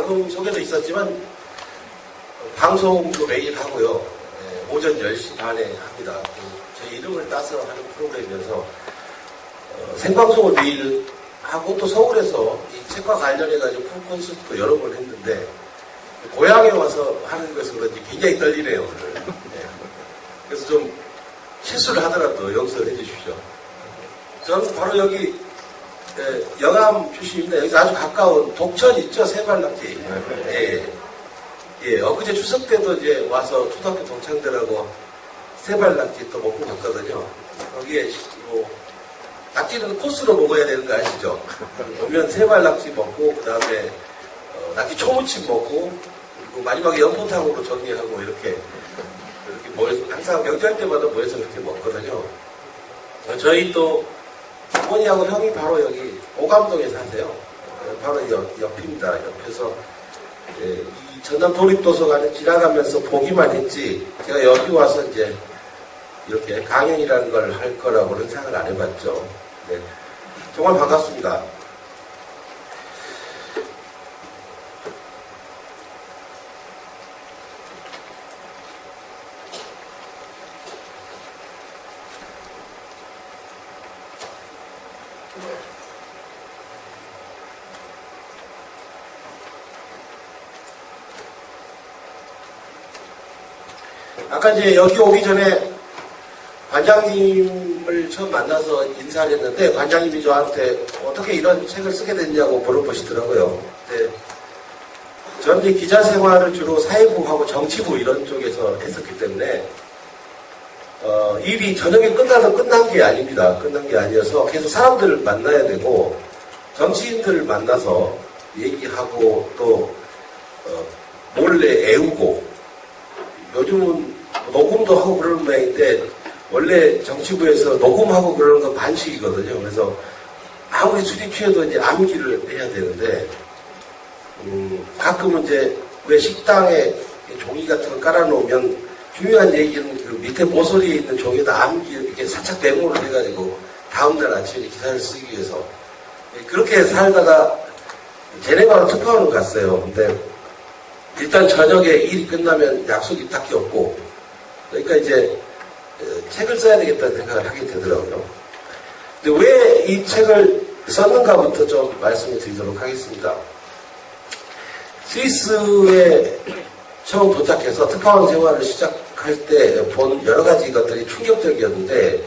방송 속에도 있었지만 방송도 매일 하고요. 오전 10시 반에 합니다. 제 이름을 따서 하는 프로그램이어서 생방송을 매일 하고 또 서울에서 이 책과 관련해가지고 콘서트도 여러 번 했는데 고향에 와서 하는 것은 그런지 굉장히 떨리네요, 오늘. 그래서 좀 실수를 하더라도 용서를 해주십시오. 저는 바로 여기 영암 출신입니다. 여기서 아주 가까운 독천 있죠? 새발낙지. 엊그제 추석 때도 이제 와서 초등학교 동창들하고 새발낙지 또 먹고 갔거든요. 거기에 뭐 낙지는 코스로 먹어야 되는 거 아시죠? 오면 새발낙지 먹고 그 다음에 낙지 초무침 먹고 그리고 마지막에 연포탕으로 정리하고 이렇게 모여서 항상 명절 때마다 모여서 그렇게 먹거든요. 저희 또 어머니하고 형이 바로 여기 오감동에 사세요. 바로 옆입니다. 옆에서 이 전남 도립도서관을 지나가면서 보기만 했지 제가 여기 와서 이제 이렇게 강연이라는 걸 할 거라고는 생각을 안 해봤죠. 네. 정말 반갑습니다. 아까 이제 여기 오기 전에 관장님을 처음 만나서 인사를 했는데 관장님이 저한테 어떻게 이런 책을 쓰게 됐냐고 물어보시더라고요. 근데 저는 이제 기자 생활을 주로 사회부하고 정치부 이런 쪽에서 했었기 때문에 일이 저녁에 끝나서 끝난 게 아닙니다. 끝난 게 아니어서 계속 사람들을 만나야 되고 정치인들을 만나서 얘기하고 또 몰래 애우고 요즘은 녹음도 하고 그러는 모양인데 원래 정치부에서 녹음하고 그러는 건 반칙이거든요. 그래서 아무리 술이 취해도 이제 암기를 해야 되는데 가끔은 이제 왜 식당에 종이 같은 거 깔아놓으면 중요한 얘기는 그 밑에 모서리에 있는 종이에다 암기 이렇게 살짝 메모를 해가지고 다음날 아침에 기사를 쓰기 위해서 그렇게 살다가 제네바로 특파원을 갔어요. 근데 일단 저녁에 일이 끝나면 약속이 딱히 없고 그러니까 이제 책을 써야 되겠다는 생각을 하게 되더라고요. 근데 왜 이 책을 썼는가부터 좀 말씀을 드리도록 하겠습니다. 스위스에 처음 도착해서 특파원 생활을 시작할 때 본 여러 가지 것들이 충격적이었는데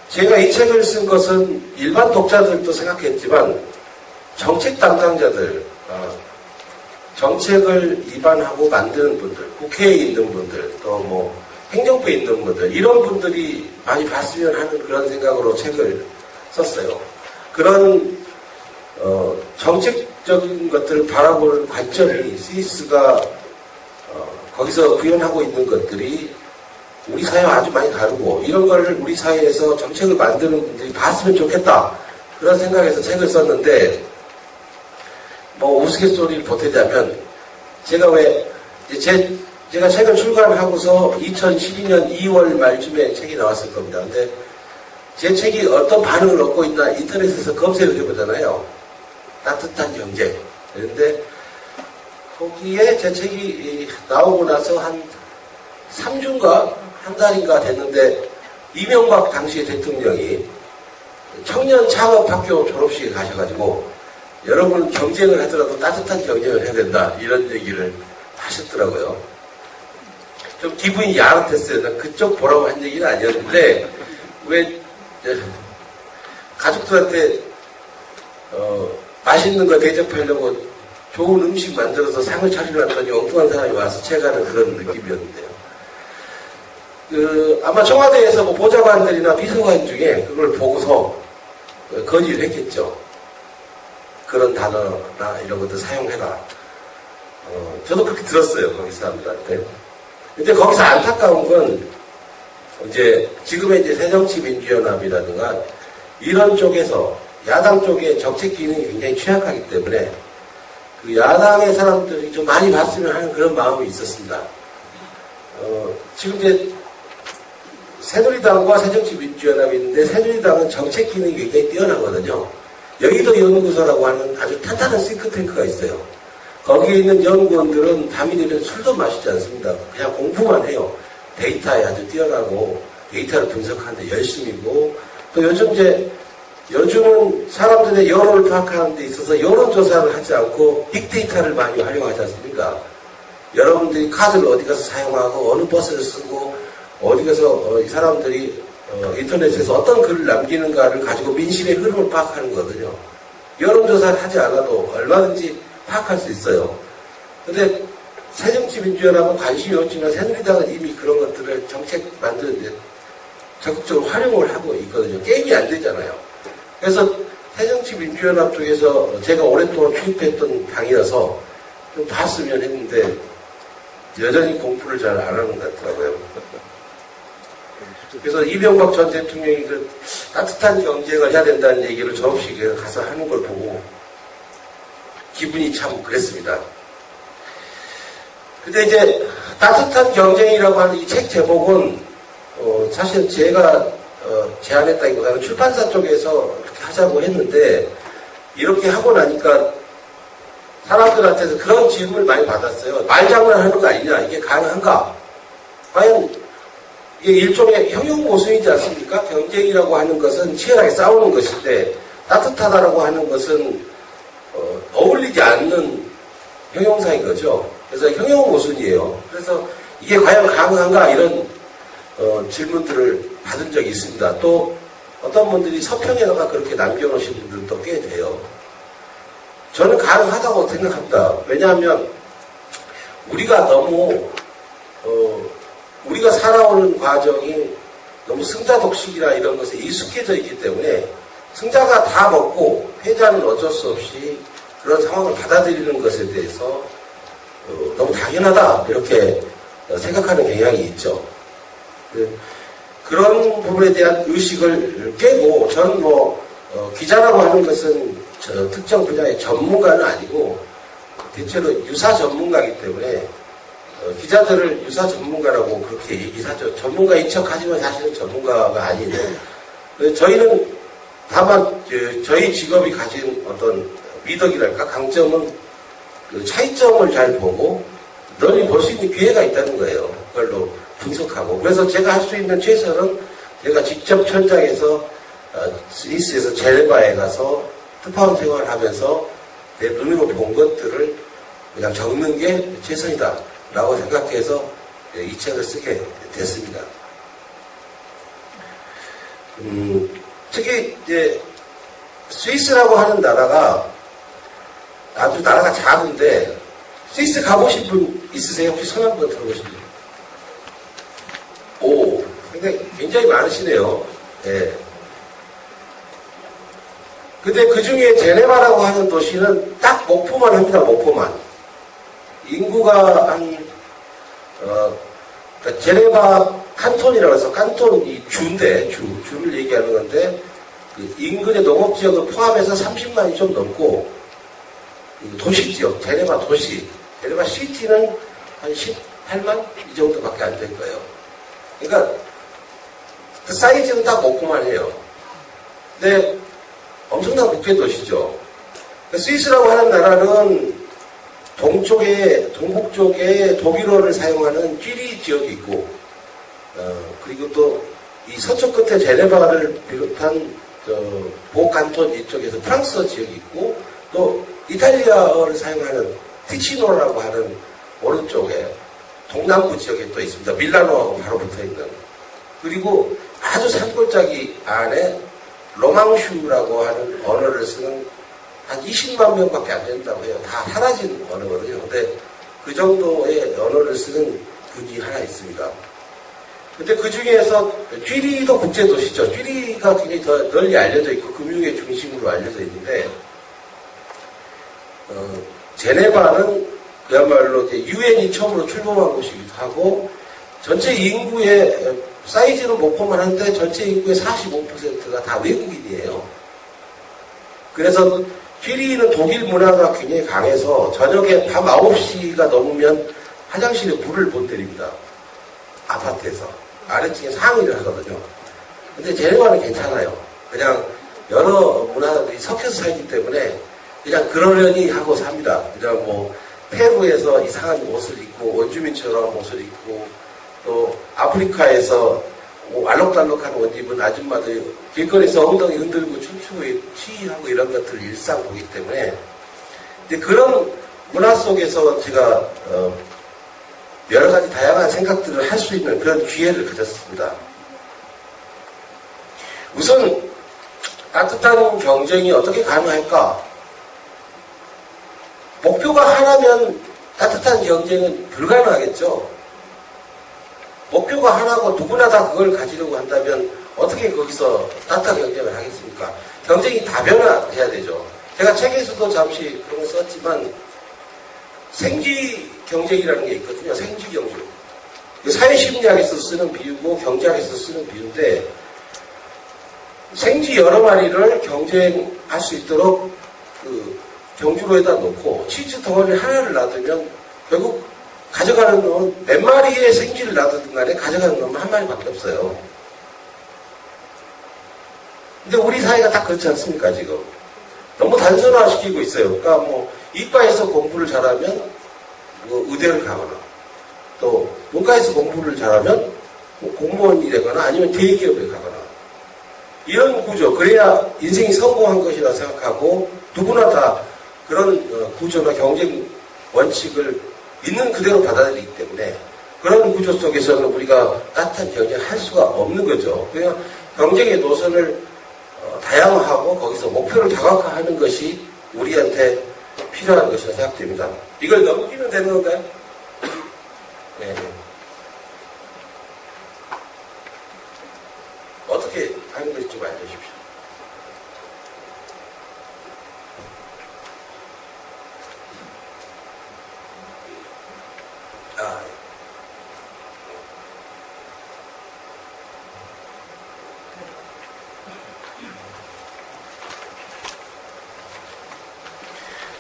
제가 이 책을 쓴 것은 일반 독자들도 생각했지만 정책 담당자들 정책을 입안하고 만드는 분들, 국회에 있는 분들, 또 뭐 행정부에 있는 분들 이런 분들이 많이 봤으면 하는 그런 생각으로 책을 썼어요. 그런 정책적인 것들을 바라보는 관점이 스위스가 거기서 구현하고 있는 것들이 우리 사회와 아주 많이 다르고 이런 거를 우리 사회에서 정책을 만드는 분들이 봤으면 좋겠다 그런 생각에서 책을 썼는데 뭐 우스갯소리를 보태자면 제가 제가 책을 출간하고서 2012년 2월 말쯤에 책이 나왔을 겁니다. 근데 제 책이 어떤 반응을 얻고 있나 인터넷에서 검색을 해보잖아요. 따뜻한 경제. 그런데 거기에 제 책이 나오고 나서 한 3주인가 한 달인가 됐는데 이명박 당시 대통령이 청년 창업학교 졸업식에 가셔가지고 여러분 경쟁을 하더라도 따뜻한 경쟁을 해야 된다 이런 얘기를 하셨더라고요. 좀 기분이 야릇했어요. 난 그쪽 보라고 한 얘기는 아니었는데 왜 가족들한테 맛있는 거 대접하려고 좋은 음식 만들어서 상을 차리려더니 엉뚱한 사람이 와서 채가는 그런 느낌이었는데요. 아마 청와대에서 뭐 보좌관들이나 비서관 중에 그걸 보고서 건의를 했겠죠. 그런 단어나 이런 것들 사용해라. 저도 그렇게 들었어요. 거기 사람들한테. 근데 거기서 안타까운 건 이제 지금의 이제 새정치민주연합이라든가 이런 쪽에서 야당 쪽의 정책 기능이 굉장히 취약하기 때문에 그 야당의 사람들이 좀 많이 봤으면 하는 그런 마음이 있었습니다. 지금 이제 새누리당과 새정치민주연합이 있는데 새누리당은 정책 기능이 굉장히 뛰어나거든요. 여의도 연구소라고 하는 아주 탄탄한 싱크탱크가 있어요. 거기에 있는 연구원들은 밤이 되면 술도 마시지 않습니다. 그냥 공부만 해요. 데이터에 아주 뛰어나고 데이터를 분석하는데 열심이고, 또 요즘은 사람들의 여론을 파악하는 데 있어서 여론조사를 하지 않고 빅데이터를 많이 활용하지 않습니까? 여러분들이 카드를 어디 가서 사용하고 어느 버스를 쓰고 어디 가서 이 사람들이 인터넷에서 어떤 글을 남기는가를 가지고 민심의 흐름을 파악하는 거거든요. 여론조사를 하지 않아도 얼마든지 파악할 수 있어요. 근데 새정치민주연합은 관심이 없지만 새누리당은 이미 그런 것들을 정책 만드는데 적극적으로 활용을 하고 있거든요. 게임이 안 되잖아요. 그래서 새정치민주연합 쪽에서 제가 오랫동안 출입했던 당이어서 좀 봤으면 했는데 여전히 공부를 잘 안 하는 것 같더라고요. 그래서 이명박 전 대통령이 그 따뜻한 경쟁을 해야 된다는 얘기를 저없이 가서 하는 걸 보고 기분이 참 그랬습니다. 근데 이제 따뜻한 경쟁이라고 하는 이 책 제목은 사실 제가 제안했다기보다는 출판사 쪽에서 그렇게 하자고 했는데 이렇게 하고 나니까 사람들한테서 그런 질문을 많이 받았어요. 말장난하는 거 아니냐? 이게 가능한가? 과연 이게 일종의 형용 모순이지 않습니까? 경쟁이라고 하는 것은 치열하게 싸우는 것인데 따뜻하다라고 하는 것은 어울리지 않는 형용사인 거죠. 그래서 형용 모순이에요. 그래서 이게 과연 가능한가? 이런 질문들을 받은 적이 있습니다. 또 어떤 분들이 서평에다가 그렇게 남겨놓으신 분들도 꽤 돼요. 저는 가능하다고 생각합니다. 왜냐하면 우리가 너무 우리가 살아오는 과정이 너무 승자독식이나 이런 것에 익숙해져 있기 때문에 승자가 다 먹고 패자는 어쩔 수 없이 그런 상황을 받아들이는 것에 대해서 너무 당연하다 이렇게 생각하는 경향이 있죠. 그런 부분에 대한 의식을 깨고 저는 기자라고 하는 것은 특정 분야의 전문가는 아니고 대체로 유사 전문가이기 때문에 기자들을 유사 전문가라고 그렇게 얘기하죠. 전문가인 척하지만 사실은 전문가가 아닌데 저희는 다만 저희 직업이 가진 어떤 미덕이랄까 강점은 그 차이점을 잘 보고 널리 볼 수 있는 기회가 있다는 거예요. 그걸로 분석하고. 그래서 제가 할 수 있는 최선은 제가 직접 현장에서 스위스에서 제네바에 가서 특파원 생활을 하면서 내 눈으로 본 것들을 그냥 적는 게 최선이다 라고 생각해서 이 책을 쓰게 됐습니다. 특히 이제 스위스라고 하는 나라가 아주 나라가 작은데 스위스 가보신 분 있으세요? 혹시 손 한번 들어보신 분? 오, 굉장히 많으시네요. 네. 근데 그 중에 제네바라고 하는 도시는 딱 목포만 합니다. 목포만. 인구가 그러니까 제네바 칸톤이라고 해서 칸톤이 주인데 주를 얘기하는 건데 그 인근의 농업지역을 포함해서 30만이 좀 넘고 도시지역, 제네바 도시, 제네바 시티는 한 18만 이 정도밖에 안 될 거예요. 그러니까 그 사이즈는 딱 먹고만 해요. 근데 엄청난 국제 도시죠. 스위스라고 하는 나라는 동북 쪽에 독일어를 사용하는 쥐리 지역이 있고, 그리고 또 이 서쪽 끝에 제네바를 비롯한 보칸톤 이쪽에서 프랑스어 지역이 있고, 또 이탈리아어를 사용하는 티치노라고 하는 오른쪽에 동남부 지역에 또 있습니다. 밀라노하고 바로 붙어 있는. 그리고 아주 산골짜기 안에 로망슈라고 하는 언어를 쓰는 한 20만 명밖에 안 된다고 해요. 다 사라진 언어거든요. 근데 그 정도의 언어를 쓰는 국이 하나 있습니다. 근데 그 중에서 쥐리도 국제도시죠. 쥐리가 굉장히 더 널리 알려져 있고 금융의 중심으로 알려져 있는데 제네바는 그야말로 유엔이 처음으로 출범한 곳이기도 하고 전체 인구의 사이즈는 목포만 한데 전체 인구의 45%가 다 외국인이에요. 그래서 쥐리는 독일 문화가 굉장히 강해서 저녁에 밤 9시가 넘으면 화장실에 불을 못 때립니다. 아파트에서. 아래층에 상의를 하거든요. 근데 제네바는 괜찮아요. 그냥 여러 문화들이 섞여서 살기 때문에 그냥 그러려니 하고 삽니다. 그냥 뭐 페루에서 이상한 옷을 입고 원주민처럼 옷을 입고 또 아프리카에서 뭐 알록달록한 옷 입은 아줌마들 길거리에서 엉덩이 흔들고 춤추고 시위하고 이런 것들을 일상 보기 때문에 근데 그런 문화 속에서 제가 여러 가지 다양한 생각들을 할 수 있는 그런 기회를 가졌습니다. 우선 따뜻한 경쟁이 어떻게 가능할까? 목표가 하나면 따뜻한 경쟁은 불가능하겠죠. 목표가 하나고 누구나 다 그걸 가지려고 한다면 어떻게 거기서 따뜻한 경쟁을 하겠습니까? 경쟁이 다변화해야 되죠. 제가 책에서도 잠시 그런 거 썼지만 생쥐 경쟁이라는 게 있거든요. 생쥐 경쟁. 사회심리학에서 쓰는 비유고 경제학에서 쓰는 비유인데 생쥐 여러 마리를 경쟁할 수 있도록 그 경주로에다 놓고 치즈 덩어리 하나를 놔두면 결국 가져가는 놈은 몇 마리의 생쥐를 놔두든 간에 가져가는 놈은 한 마리밖에 없어요. 근데 우리 사회가 다 그렇지 않습니까 지금? 너무 단순화시키고 있어요. 그러니까 뭐 이과에서 공부를 잘하면 뭐 의대를 가거나 또 문과에서 공부를 잘하면 뭐 공무원이 되거나 아니면 대기업에 가거나 이런 구조, 그래야 인생이 성공한 것이라 생각하고 누구나 다 그런 구조나 경쟁 원칙을 있는 그대로 받아들이기 때문에 그런 구조 속에서는 우리가 따뜻한 경쟁을 할 수가 없는 거죠. 그냥 경쟁의 노선을 다양화하고 거기서 목표를 다각화하는 것이 우리한테 필요한 것이라 생각됩니다. 이걸 넘기면 되는 건가요? 네. 어떻게 하는 건지 좀 알려주십시오.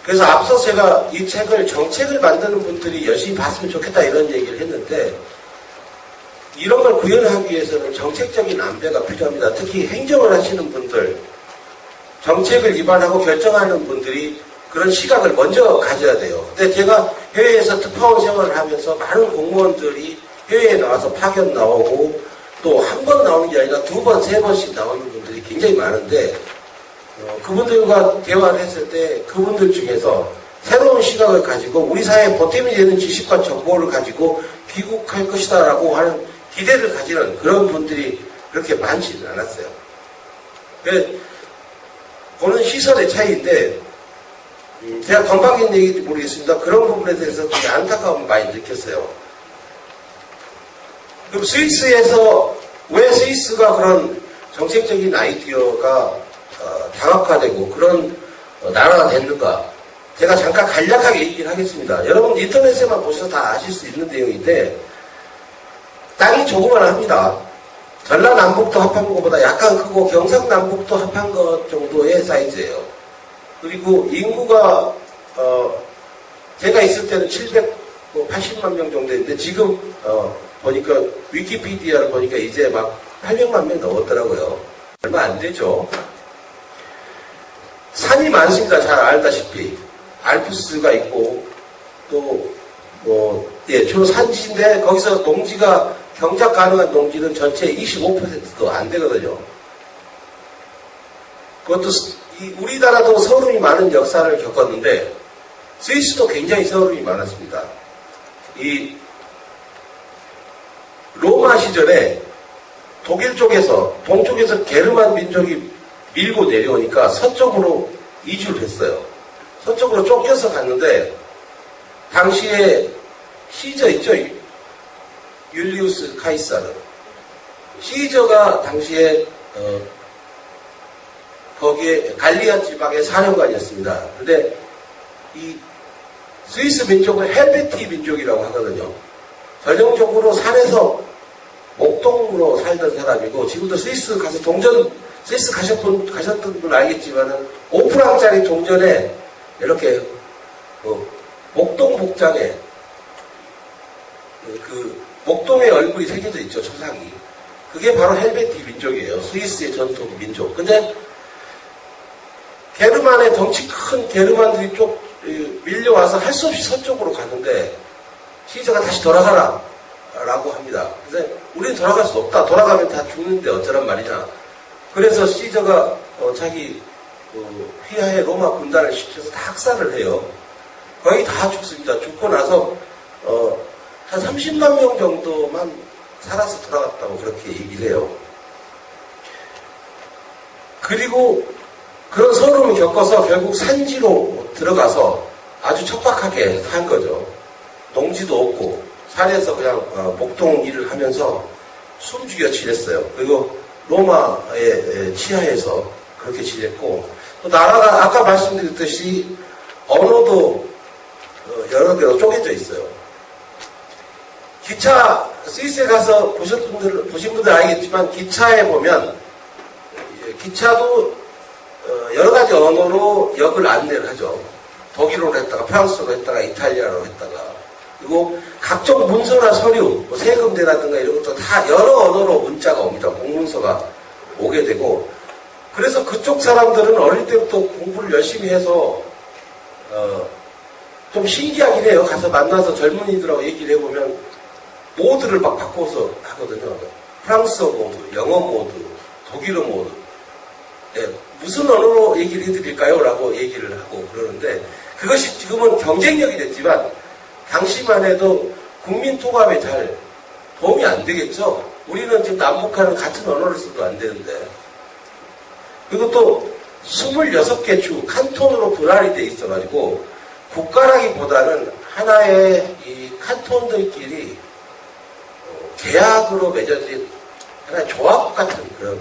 그래서 앞서 제가 이 책을 정책을 만드는 분들이 열심히 봤으면 좋겠다 이런 얘기를 했는데 이런 걸 구현하기 위해서는 정책적인 안배가 필요합니다. 특히 행정을 하시는 분들, 정책을 위반하고 결정하는 분들이 그런 시각을 먼저 가져야 돼요. 근데 제가 해외에서 특파원 생활을 하면서 많은 공무원들이 해외에 나와서 파견 나오고 또 한 번 나오는 게 아니라 두 번, 세 번씩 나오는 분들이 굉장히 많은데 그분들과 대화를 했을 때 그분들 중에서 새로운 시각을 가지고 우리 사회에 보탬이 되는 지식과 정보를 가지고 귀국할 것이다 라고 하는 기대를 가지는 그런 분들이 그렇게 많지는 않았어요. 보는 시선의 차이인데 제가 건방진 얘기인지 모르겠습니다. 그런 부분에 대해서 되게 안타까움을 많이 느꼈어요. 그럼 스위스에서 왜 스위스가 그런 정책적인 아이디어가 다각화되고 그런 나라가 됐는가? 제가 잠깐 간략하게 얘기를 하겠습니다. 여러분 인터넷에만 보셔서 다 아실 수 있는 내용인데 땅이 조그만합니다. 전라남북도 합한 것보다 약간 크고 경상남북도 합한 것 정도의 사이즈예요. 그리고 인구가 제가 있을 때는 780만 명 정도였는데 지금 보니까 위키피디아를 보니까 이제 막 800만 명 넘었더라고요. 얼마 안 되죠. 산이 많습니다. 잘 알다시피 알프스가 있고 또 주로 산지인데 거기서 농지가 경작 가능한 농지는 전체의 25%도 안 되거든요. 그것도 우리나라도 서름이 많은 역사를 겪었는데 스위스도 굉장히 서름이 많았습니다. 이 로마 시절에 독일 쪽에서 동쪽에서 게르만 민족이 밀고 내려오니까 서쪽으로 이주를 했어요. 서쪽으로 쫓겨서 갔는데 당시에 시저 있죠? 율리우스 카이사르. 시저가 당시에 거기에 갈리아 지방의 사령관이었습니다. 근데 이 스위스 민족을 헬베티 민족이라고 하거든요. 전형적으로 산에서 목동으로 살던 사람이고 지금도 스위스 가서 스위스 가셨던 분 알겠지만은 5프랑짜리 동전에 이렇게 목동 복장에 그 목동의 얼굴이 새겨져 있죠, 초상이. 그게 바로 헬베티 민족이에요. 스위스의 전통 민족. 근데 게르만의 덩치 큰 게르만들이 쭉 밀려와서 할 수 없이 서쪽으로 가는데 시저가 다시 돌아가라 라고 합니다. 그래서 우리는 돌아갈 수 없다. 돌아가면 다 죽는데 어쩌란 말이냐. 그래서 시저가 자기 휘하의 로마 군단을 시켜서 다 학살을 해요. 거의 다 죽습니다. 죽고 나서 한 30만 명 정도만 살아서 돌아갔다고 그렇게 얘기를 해요. 그리고 그런 서름을 겪어서 결국 산지로 들어가서 아주 척박하게 산 거죠. 농지도 없고 산에서 그냥 목동 일을 하면서 숨죽여 지냈어요. 그리고 로마의 치하에서 그렇게 지냈고 또 나라가 아까 말씀드렸듯이 언어도 여러 개로 쪼개져 있어요. 기차 스위스에 가서 보신 분들 알겠지만 기차에 보면 기차도 여러 가지 언어로 역을 안내를 하죠. 독일어로 했다가 프랑스어로 했다가 이탈리아로 했다가 그리고 각종 문서나 서류, 세금대라든가 이런 것도 다 여러 언어로 문자가 옵니다. 공문서가 오게 되고 그래서 그쪽 사람들은 어릴 때부터 공부를 열심히 해서 좀 신기하긴 해요. 가서 만나서 젊은이들하고 얘기를 해보면 모드를 막 바꿔서 하거든요. 프랑스어 모드, 영어 모드, 독일어 모드. 네, 무슨 언어로 얘기를 해드릴까요? 라고 얘기를 하고 그러는데 그것이 지금은 경쟁력이 됐지만 당시만 해도 국민 통합에 잘 도움이 안 되겠죠. 우리는 지금 남북한은 같은 언어를 써도 안 되는데 그리고 또 26개 주 칸톤으로 분할이 돼 있어가지고 국가라기보다는 하나의 이 칸톤들끼리 계약으로 맺어진 하나의 조합 같은 그런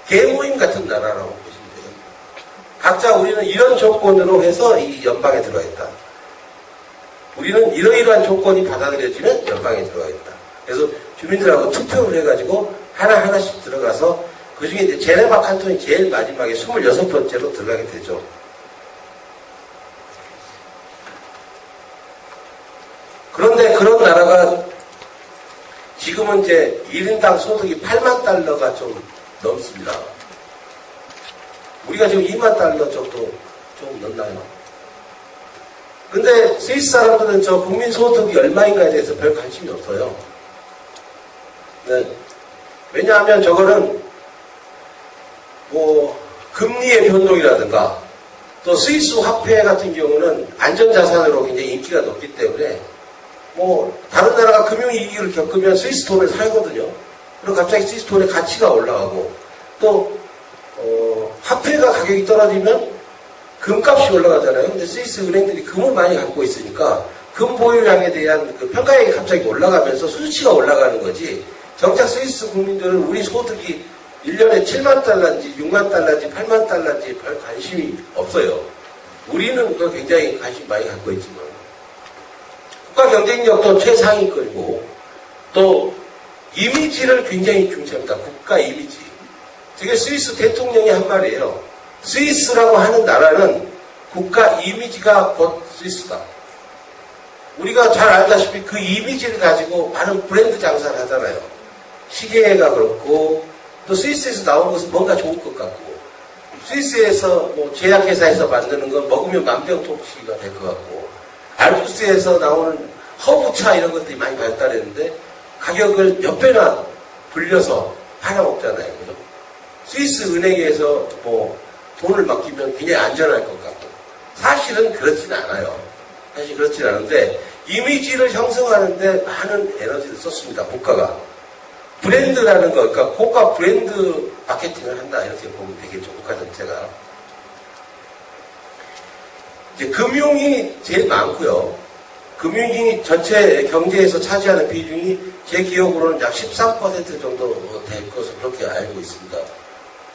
계모임 같은 나라라고 보시면 돼요. 각자 우리는 이런 조건으로 해서 이 연방에 들어가 있다. 우리는 이러이러한 조건이 받아들여지면 연방에 들어가 있다. 그래서 주민들하고 투표를 해가지고 하나하나씩 들어가서 그 중에 이제 제네바 칸톤이 제일 마지막에 26번째로 들어가게 되죠. 그런데 그런 나라가 지금은 이제 1인당 소득이 8만 달러가 좀 넘습니다. 우리가 지금 2만 달러 정도 좀 넘나요? 근데 스위스 사람들은 저 국민 소득이 얼마인가에 대해서 별 관심이 없어요. 네. 왜냐하면 저거는 뭐 금리의 변동이라든가 또 스위스 화폐 같은 경우는 안전자산으로 굉장히 인기가 높기 때문에 뭐 다른 나라가 금융위기를 겪으면 스위스 돈을 살거든요. 그리고 갑자기 스위스 돈의 가치가 올라가고 또 화폐가 가격이 떨어지면 금값이 올라가잖아요. 근데 스위스 은행들이 금을 많이 갖고 있으니까 금 보유량에 대한 그 평가액이 갑자기 올라가면서 수치가 올라가는 거지. 정작 스위스 국민들은 우리 소득이 1년에 7만 달러인지 6만 달러인지 8만 달러인지 별 관심이 없어요. 우리는 굉장히 관심 많이 갖고 있지만 국가 경쟁력도 최상위권이고 또 이미지를 굉장히 중시합니다. 국가 이미지. 저게 스위스 대통령이 한 말이에요. 스위스라고 하는 나라는 국가 이미지가 곧 스위스다. 우리가 잘 알다시피 그 이미지를 가지고 많은 브랜드 장사를 하잖아요. 시계가 그렇고 또 스위스에서 나온 것은 뭔가 좋을 것 같고 스위스에서 뭐 제약회사에서 만드는 건 먹으면 만병통치가 될 것 같고 알프스에서 나오는 허브차 이런 것들이 많이 발달했는데 가격을 몇 배나 불려서 팔아먹잖아요. 그죠? 스위스 은행에서 뭐 돈을 맡기면 굉장히 안전할 것 같고 사실은 그렇지는 않아요. 사실 그렇지는 않은데 이미지를 형성하는데 많은 에너지를 썼습니다. 국가가. 브랜드라는 거, 그러니까 고가 브랜드 마케팅을 한다 이렇게 보면 되겠죠. 국가 전체가. 이제 금융이 제일 많고요. 금융이 전체 경제에서 차지하는 비중이 제 기억으로는 약 13% 정도 될 것으로 그렇게 알고 있습니다.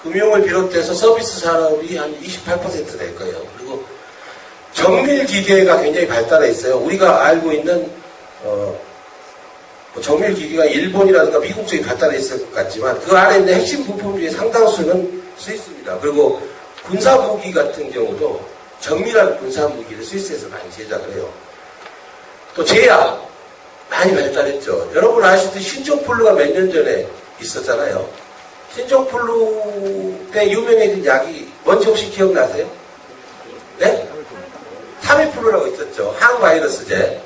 금융을 비롯해서 서비스 산업이 한 28% 될 거예요. 그리고 정밀 기계가 굉장히 발달해 있어요. 우리가 알고 있는 정밀 기계가 일본이라든가 미국 쪽이 발달해 있을 것 같지만 그 안에 있는 핵심 부품 중에 상당수는 스위스입니다. 그리고 군사 무기 같은 경우도 정밀한 군사 무기를 스위스에서 많이 제작을 해요. 또 제약 많이 발달했죠. 여러분 아시듯이 신종플루가 몇 년 전에 있었잖아요. 신종플루 때 유명해진 약이 뭔지 혹시 기억나세요? 네? 타미플루라고 있었죠. 항바이러스제.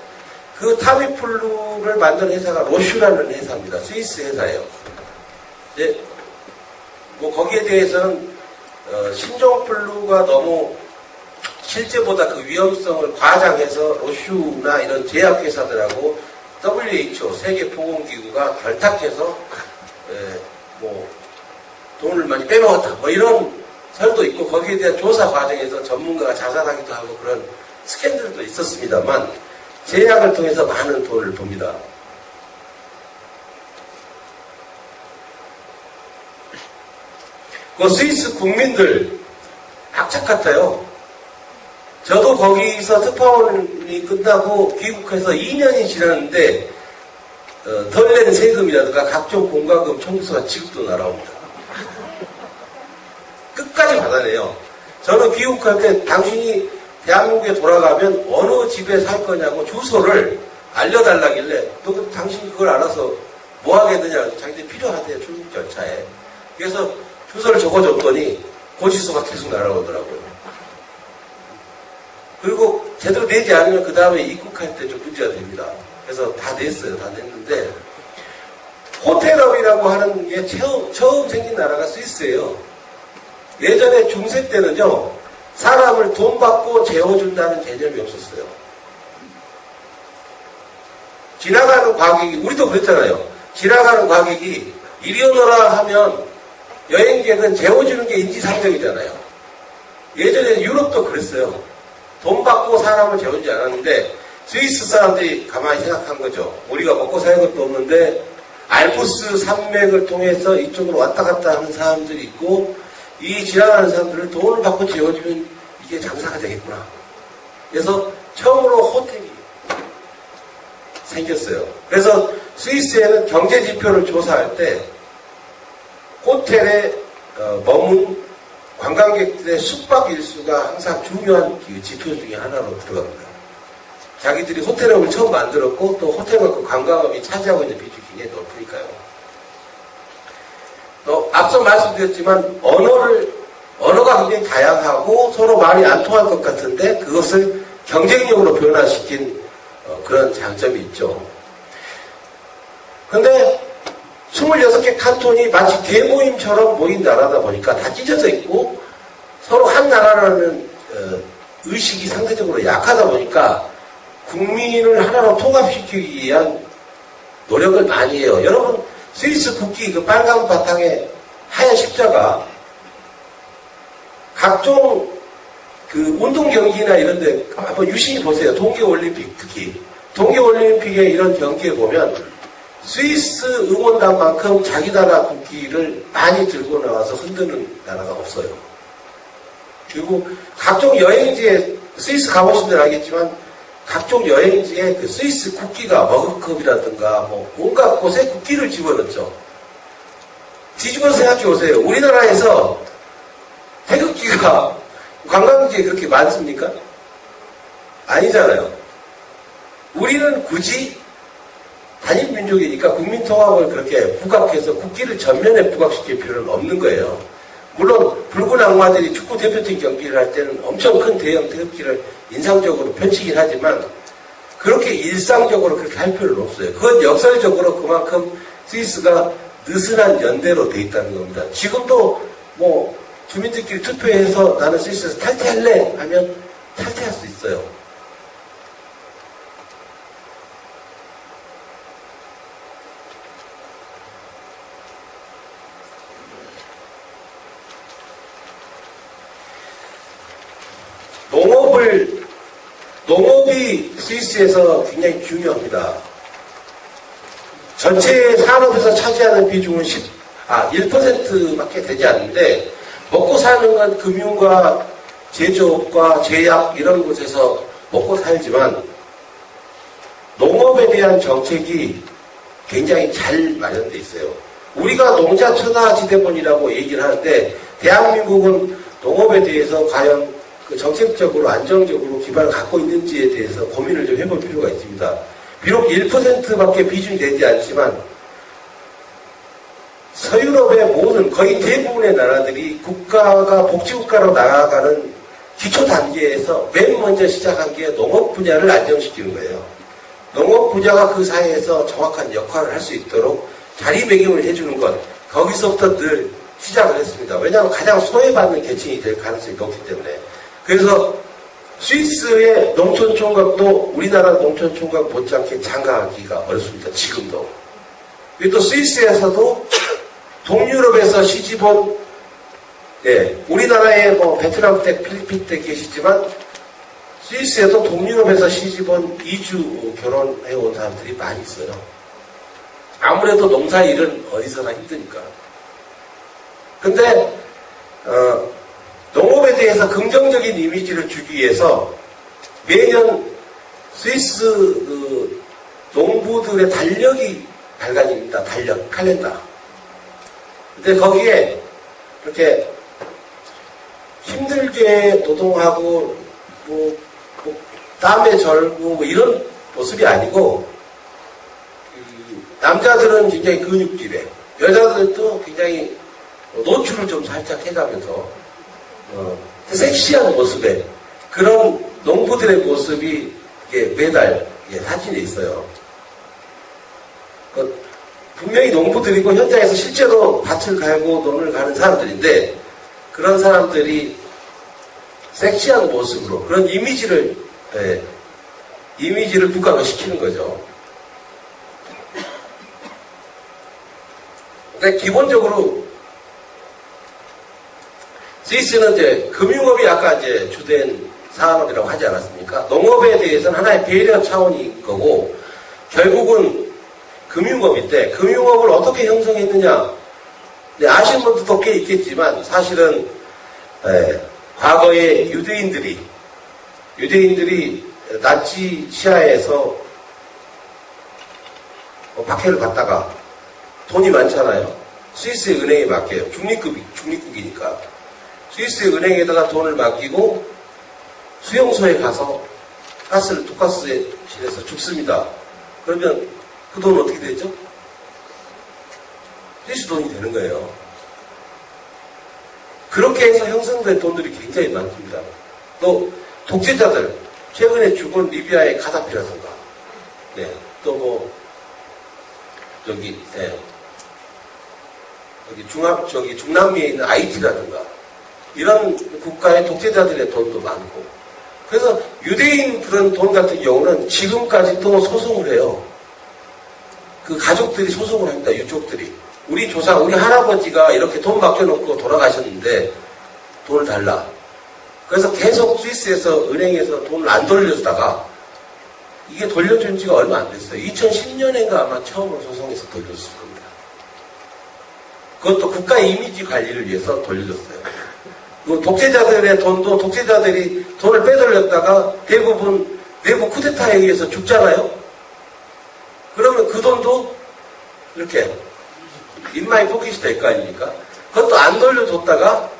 그 타미플루를 만든 회사가 로슈라는 회사입니다. 스위스 회사예요. 이제 뭐 거기에 대해서는 신종플루가 너무 실제보다 그 위험성을 과장해서 로슈나 이런 제약회사들하고 WHO 세계보건기구가 결탁해서 뭐 돈을 많이 빼먹었다 뭐 이런 설도 있고 거기에 대한 조사 과정에서 전문가가 자살하기도 하고 그런 스캔들도 있었습니다만 제약을 통해서 많은 돈을 봅니다. 그 스위스 국민들 악착 같아요. 저도 거기서 특파원이 끝나고 귀국해서 2년이 지났는데 덜 낸 세금이라든가 각종 공과금 청구서가 지급도 날아옵니다. 끝까지 받아내요. 저는 귀국할 때 당신이 대한민국에 돌아가면 어느 집에 살 거냐고 주소를 알려달라길래 너 당신이 그걸 알아서 뭐 하겠느냐 자기들 필요하대요. 출국 절차에. 그래서 주소를 적어줬더니 고지서가 계속 날아오더라고요. 그리고 제대로 내지 않으면 그 다음에 입국할 때 좀 문제가 됩니다. 그래서 다 냈어요. 다 냈는데 호텔업이라고 하는 게 처음 생긴 나라가 스위스예요. 예전에 중세 때는요. 사람을 돈 받고 재워준다는 개념이 없었어요. 지나가는 과객이 우리도 그랬잖아요. 지나가는 과객이 이리 오너라 하면 여행객은 재워주는 게 인지상정이잖아요. 예전에 유럽도 그랬어요. 돈 받고 사람을 재우지 않았는데 스위스 사람들이 가만히 생각한 거죠. 우리가 먹고 살 것도 없는데 알프스 산맥을 통해서 이쪽으로 왔다 갔다 하는 사람들이 있고 이 지나가는 사람들을 돈을 받고 재워주면 이게 장사가 되겠구나. 그래서 처음으로 호텔이 생겼어요. 그래서 스위스에는 경제지표를 조사할 때 호텔에 머문 관광객들의 숙박 일수가 항상 중요한 지표 중에 하나로 들어갑니다. 자기들이 호텔업을 처음 만들었고 또 호텔업 관광업이 차지하고 있는 비중이 굉장히 높으니까요. 또 앞서 말씀드렸지만 언어가 굉장히 다양하고 서로 말이 안 통할 것 같은데 그것을 경쟁력으로 변화시킨 그런 장점이 있죠. 근데 26개 칸톤이 마치 대모임처럼 모인 나라다 보니까 다 찢어져 있고 서로 한 나라라는 의식이 상대적으로 약하다 보니까 국민을 하나로 통합시키기 위한 노력을 많이 해요. 여러분 스위스 국기 그 빨간 바탕에 하얀 십자가 각종 그 운동 경기나 이런 데 한번 유심히 보세요. 동계올림픽 특히 동계올림픽의 이런 경기에 보면 스위스 응원단만큼 자기 나라 국기를 많이 들고 나와서 흔드는 나라가 없어요. 그리고 각종 여행지에 스위스 가보신 분들 알겠지만 각종 여행지에 그 스위스 국기가 머그컵이라든가 뭐 온갖 곳에 국기를 집어넣죠. 뒤집어서 생각해 보세요. 우리나라에서 태극기가 관광지에 그렇게 많습니까? 아니잖아요. 우리는 굳이 단일민족이니까 국민통합을 그렇게 부각해서 국기를 전면에 부각시킬 필요는 없는 거예요. 물론 붉은 악마들이 축구 대표팀 경기를 할 때는 엄청 큰 대형 태극기를 인상적으로 펼치긴 하지만 그렇게 일상적으로 그렇게 할 필요는 없어요. 그건 역설적으로 그만큼 스위스가 느슨한 연대로 돼 있다는 겁니다. 지금도 뭐 주민들끼리 투표해서 나는 스위스에서 탈퇴할래 하면 탈퇴할 수 있어요. 농업이 스위스에서 굉장히 중요합니다. 전체 산업에서 차지하는 비중은 1%밖에 되지 않는데 먹고 사는 건 금융과 제조업과 제약 이런 곳에서 먹고 살지만 농업에 대한 정책이 굉장히 잘 마련되어 있어요. 우리가 농자 천하지대본이라고 얘기를 하는데 대한민국은 농업에 대해서 과연 그 정책적으로 안정적으로 기반을 갖고 있는지에 대해서 고민을 좀 해볼 필요가 있습니다. 비록 1%밖에 비중이 되지 않지만 서유럽의 모든 거의 대부분의 나라들이 국가가 복지국가로 나아가는 기초 단계에서 맨 먼저 시작한 게 농업 분야를 안정시키는 거예요. 농업 분야가 그 사회에서 정확한 역할을 할 수 있도록 자리매김을 해주는 것, 거기서부터 늘 시작을 했습니다. 왜냐하면 가장 소외받는 계층이 될 가능성이 높기 때문에. 그래서 스위스의 농촌총각도 우리나라 농촌총각 못지않게 장가하기가 어렵습니다. 지금도. 그리고 또 스위스에서도 동유럽에서 시집온, 예, 우리나라에 뭐 베트남 때, 필리핀 때 계시지만 스위스에도 동유럽에서 시집온 이주 결혼해온 사람들이 많이 있어요. 아무래도 농사일은 어디서나 힘드니까. 근데 농업에 대해서 긍정적인 이미지를 주기 위해서 매년 스위스 농부들의 달력이 발간입니다. 달력, 칼렌더. 근데 거기에 이렇게 힘들게 노동하고 땀에 절고 뭐 이런 모습이 아니고 남자들은 굉장히 근육질에 여자들도 굉장히 노출을 좀 살짝 해가면서 섹시한 모습에 그런 농부들의 모습이 매달 사진에 있어요. 분명히 농부들이고 현장에서 실제로 밭을 갈고 논을 가는 사람들인데 그런 사람들이 섹시한 모습으로 그런 이미지를 부각시키는 거죠. 근데 기본적으로 스위스는 이제 금융업이 아까 이제 주된 산업이라고 하지 않았습니까? 농업에 대해서는 하나의 배려 차원인 거고 결국은 금융업인데 금융업을 어떻게 형성했느냐? 아시는 분들도 꽤 있겠지만 사실은 과거에 유대인들이 나치 시하에서 박해를 받다가 돈이 많잖아요. 스위스의 은행에 맡겨요. 중립국이니까. 스위스의 은행에다가 돈을 맡기고 수용소에 가서 독가스에 실해서 죽습니다. 그러면 그 돈 어떻게 되죠? 스위스 돈이 되는 거예요. 그렇게 해서 형성된 돈들이 굉장히 많습니다. 또 독재자들, 최근에 죽은 리비아의 가다피라든가, 중남미에 있는 아이티라든가, 이런 국가의 독재자들의 돈도 많고, 그래서 유대인 그런 돈 같은 경우는 지금까지도 소송을 해요. 그 가족들이 소송을 합니다. 유족들이. 우리 조상, 우리 할아버지가 이렇게 돈 맡겨놓고 돌아가셨는데 돈을 달라. 그래서 계속 스위스에서 은행에서 돈을 안 돌려주다가 이게 돌려준 지가 얼마 안 됐어요. 2010년인가 아마 처음으로 소송해서 돌려줬을 겁니다. 그것도 국가 이미지 관리를 위해서 돌려줬어요. 그 독재자들의 돈도 독재자들이 돈을 빼돌렸다가 대부분 내부 쿠데타에 의해서 죽잖아요. 그러면 그 돈도 이렇게 인마이 포켓이 될 거 아닙니까? 그것도 안 돌려줬다가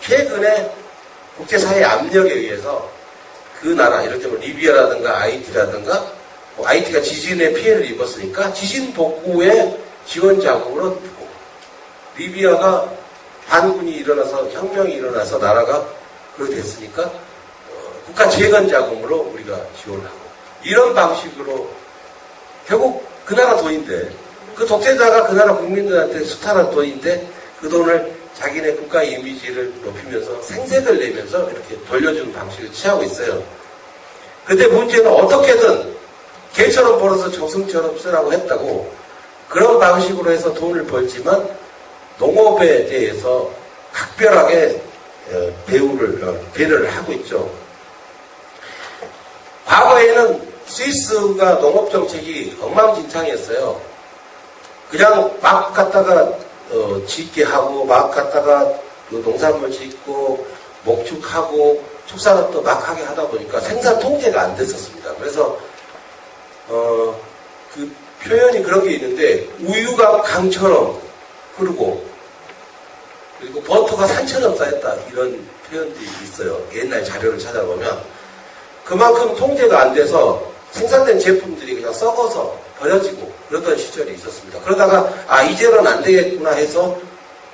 최근에 국제사회 압력에 의해서 그 나라, 이렇게 뭐 리비아라든가 아이티라든가, 아이티가 지진에 피해를 입었으니까 지진 복구에 지원 자금을 얻고, 리비아가 반군이 일어나서 혁명이 일어나서 나라가 그렇게 됐으니까 국가 재건 자금으로 우리가 지원을 하고, 이런 방식으로 결국 그 나라 돈인데, 그 독재자가 그 나라 국민들한테 수탈한 돈인데 그 돈을 자기네 국가 이미지를 높이면서 생색을 내면서 이렇게 돌려주는 방식을 취하고 있어요. 근데 문제는 어떻게든 개처럼 벌어서 정승처럼 쓰라고 했다고 그런 방식으로 해서 돈을 벌지만 농업에 대해서 각별하게 배려를 하고 있죠. 과거에는 스위스가 농업정책이 엉망진창이었어요. 그냥 막 갖다가 짓게 하고 막 갖다가 농산물 짓고 목축하고 축산업도 막 하게 하다 보니까 생산 통제가 안 됐었습니다. 그래서 그 표현이 그런 게 있는데 우유가 강처럼 흐르고 그리고 버터가 산처럼 쌓였다, 이런 표현들이 있어요. 옛날 자료를 찾아보면 그만큼 통제가 안 돼서 생산된 제품들이 그냥 썩어서 버려지고 그러던 시절이 있었습니다. 그러다가 이제는 안 되겠구나 해서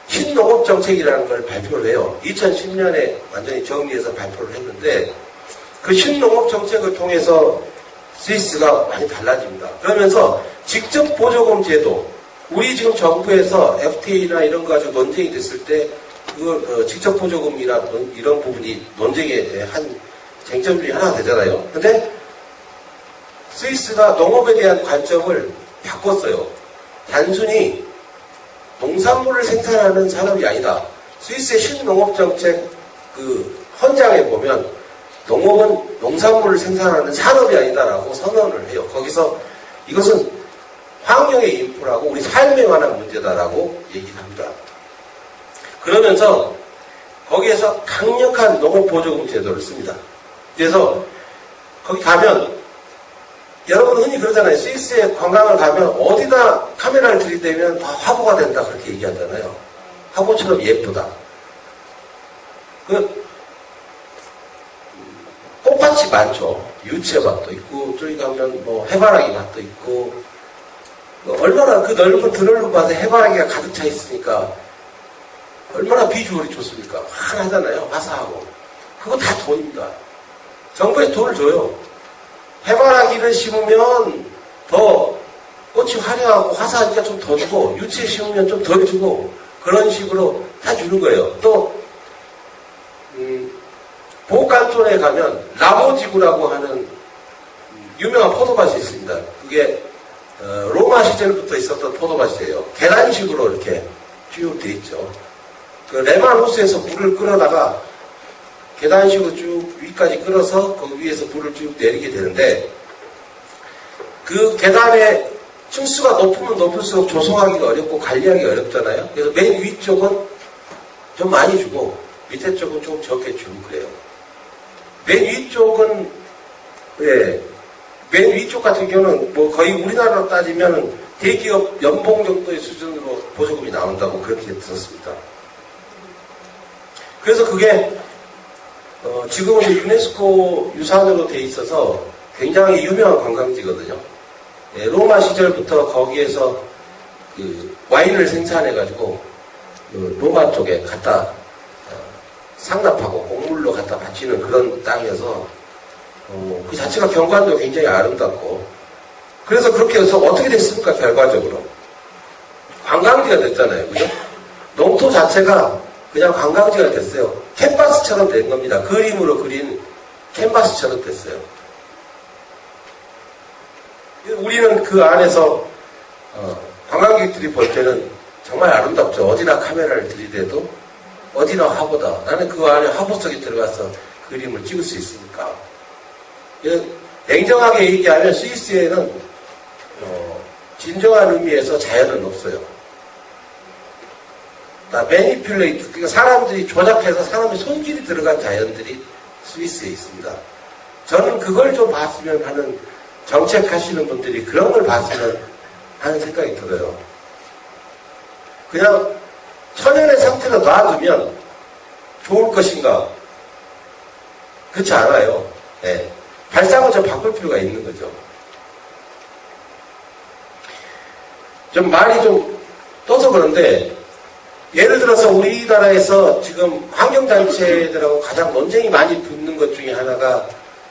신농업정책이라는 걸 발표를 해요. 2010년에 완전히 정리해서 발표를 했는데 그 신농업정책을 통해서 스위스가 많이 달라집니다. 그러면서 직접 보조금 제도, 우리 지금 정부에서 FTA나 이런 거 가지고 논쟁이 됐을 때 그걸 직접 보조금이나 이런 부분이 논쟁의 한 쟁점 중에 하나가 되잖아요. 근데 스위스가 농업에 대한 관점을 바꿨어요. 단순히 농산물을 생산하는 산업이 아니다. 스위스의 신농업정책 그 헌장에 보면 농업은 농산물을 생산하는 산업이 아니다라고 선언을 해요. 거기서 이것은 환경의 인프라고 우리 삶에 관한 문제다라고 얘기를 합니다. 그러면서 거기에서 강력한 농업보조금 제도를 씁니다. 그래서 거기 가면 여러분 흔히 그러잖아요. 스위스에 관광을 가면 어디다 카메라를 들이대면 다 화보가 된다 그렇게 얘기하잖아요. 화보처럼 예쁘다. 꽃밭이 많죠. 유채밭도 있고 저기 가면 뭐 해바라기 밭도 있고 얼마나 그 넓은 드넓은 밭에 해바라기가 가득 차 있으니까 얼마나 비주얼이 좋습니까? 환하잖아요. 화사하고. 그거 다 돈입니다. 정부에서 돈을 줘요. 해바라기를 심으면 더 꽃이 화려하고 화사하니까 좀 더 주고 유채 심으면 좀 덜 주고 그런 식으로 다 주는 거예요. 또 보칸톤에 가면 라모지구라고 하는 유명한 포도밭이 있습니다. 그게 로마 시절부터 있었던 포도밭이에요. 계단식으로 이렇게 쭉 돼 있죠. 그 레만 호수에서 물을 끌어다가 계단식으로 쭉 위까지 끌어서 그 위에서 물을 쭉 내리게 되는데 그 계단의 층수가 높으면 높을수록 조성하기가 어렵고 관리하기가 어렵잖아요. 그래서 맨 위쪽은 좀 많이 주고 밑에 쪽은 좀 적게 주고 그래요. 맨 위쪽은 맨 위쪽 같은 경우는 뭐 거의 우리나라로 따지면 대기업 연봉 정도의 수준으로 보조금이 나온다고 그렇게 들었습니다. 그래서 그게 지금은 유네스코 유산으로 돼 있어서 굉장히 유명한 관광지거든요. 로마 시절부터 거기에서 그 와인을 생산해가지고 그 로마 쪽에 갖다 상납하고 곡물로 갖다 바치는 그런 땅이어서 그 자체가 경관도 굉장히 아름답고 그래서 그렇게 해서 어떻게 됐습니까? 결과적으로 관광지가 됐잖아요. 그죠? 농토 자체가 그냥 관광지가 됐어요. 캔버스처럼 된 겁니다. 그림으로 그린 캔버스처럼 됐어요. 우리는 그 안에서 관광객들이 볼 때는 정말 아름답죠. 어디나 카메라를 들이대도 어디나 화보다. 나는 그 안에 화보 속에 들어가서 그림을 찍을 수 있으니까. 냉정하게 얘기하면 스위스에는 진정한 의미에서 자연은 없어요. 다 매니플레이트, 그러니까 사람들이 조작해서 사람의 손길이 들어간 자연들이 스위스에 있습니다. 저는 그걸 좀 봤으면 하는 정책하시는 분들이 그런 걸 봤으면 하는 생각이 들어요. 그냥 천연의 상태로 놔두면 좋을 것인가? 그렇지 않아요. 네. 발상을 좀 바꿀 필요가 있는 거죠. 좀 말이 좀 떠서 그런데 예를 들어서 우리나라에서 지금 환경단체들하고 가장 논쟁이 많이 붙는 것 중에 하나가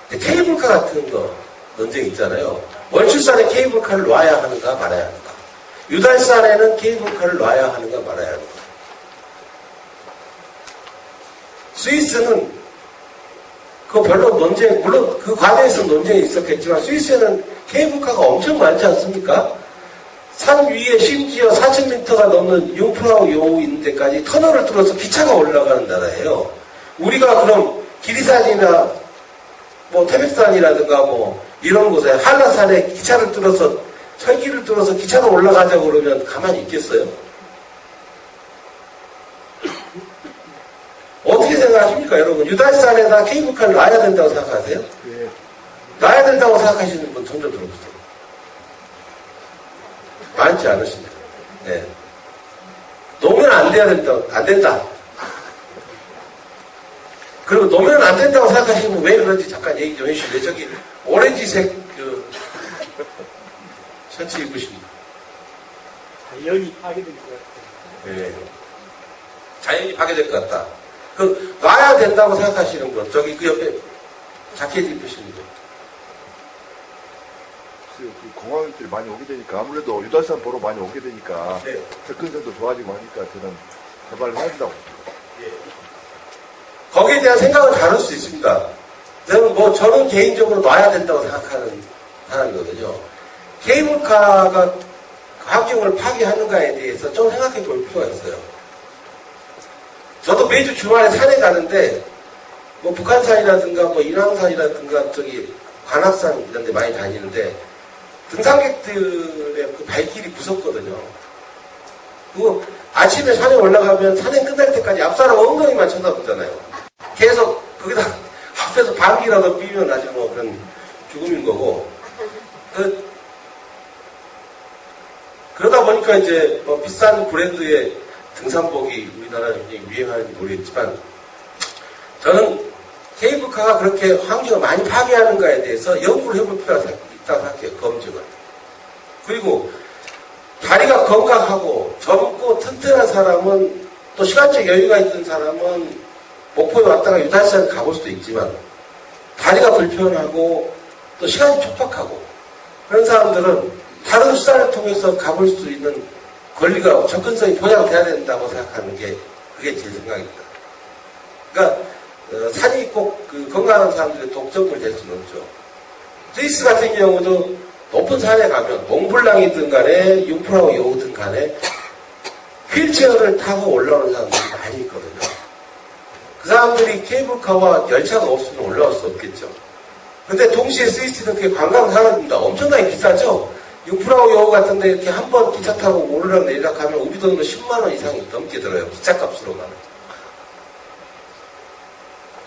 케이블카 같은 거 논쟁이 있잖아요. 월출산에 케이블카를 놔야 하는가 말아야 하는가. 유달산에는 케이블카를 놔야 하는가 말아야 하는가. 스위스는 그 별로 논쟁, 물론 그 과정에서 논쟁이 있었겠지만 스위스에는 케이블카가 엄청 많지 않습니까? 산 위에 심지어 4,000m가 넘는 융프라우 요우 있는 데까지 터널을 뚫어서 기차가 올라가는 나라예요. 우리가 그럼 기리산이나 뭐 태백산이라든가 뭐 이런 곳에 한라산에 기차를 뚫어서 철길을 뚫어서 기차로 올라가자고 그러면 가만히 있겠어요? 어떻게 생각하십니까, 여러분? 유달산에다 케이블카를 놔야 된다고 생각하세요? 예. 놔야 된다고 생각하시는 분 손 좀 들어보세요. 많지 않으십니다. 네. 놓으면 안 돼야 된다. 안 된다. 그리고 놓으면 안 된다고 생각하시면 왜 그런지 잠깐 얘기 좀 해주실래요? 저기 오렌지색 그 셔츠 입으십니다. 연이 파괴된 것 같아요. 네. 자연이 파괴될 것 같다. 놔야 된다고 생각하시는 분, 저기 그 옆에 자켓 입으시는 분. 그 관광객들이 많이 오게 되니까 아무래도 유달산 보러 많이 오게 되니까 네. 접근성도 좋아지고 하니까 저는 개발을 해야 된다고. 예. 거기에 대한 생각은 다를 수 있습니다. 저는 개인적으로 놔야 된다고 생각하는 사람이거든요. 케이블카가 환경을 파괴하는가에 대해서 좀 생각해 볼 필요가 있어요. 저도 매주 주말에 산에 가는데, 북한산이라든가, 인왕산이라든가, 관악산 이런 데 많이 다니는데, 등산객들의 그 발길이 무섭거든요. 그리고 아침에 산에 올라가면 산행 끝날 때까지 앞사람 엉덩이만 쳐다보잖아요. 계속 거기다 앞에서 방귀라도 삐면 아주 그런 죽음인 거고. 그러다 보니까 이제 비싼 브랜드의 등산복이 우리나라에 굉장히 유행하는지 모르겠지만, 저는 케이블카가 그렇게 환경을 많이 파괴하는가에 대해서 연구를 해볼 필요가 있다고 생각해요. 검증을. 그리고 다리가 건강하고 젊고 튼튼한 사람은, 또 시간적 여유가 있는 사람은 목포에 왔다가 유달산을 가볼 수도 있지만, 다리가 불편하고 또 시간이 촉박하고 그런 사람들은 다른 수단을 통해서 가볼 수 있는 권리가, 접근성이 보장돼야 된다고 생각하는 게 그게 제 생각입니다. 그러니까 산이 꼭 건강한 사람들의 독점을 될 수는 없죠. 스위스 같은 경우도 높은 산에 가면 몽블랑이든 간에 융프라우 요우든 간에 휠체어를 타고 올라오는 사람들이 많이 있거든요. 그 사람들이 케이블카와 열차가 없으면 올라올 수 없겠죠. 근데 동시에 스위스는 그게 관광 산업입니다. 엄청나게 비싸죠? 융프라우 요우 같은 데 이렇게 한 번 기차 타고 오르락 내리락 하면 우리 돈으로 10만원 이상이 넘게 들어요. 기차값으로만.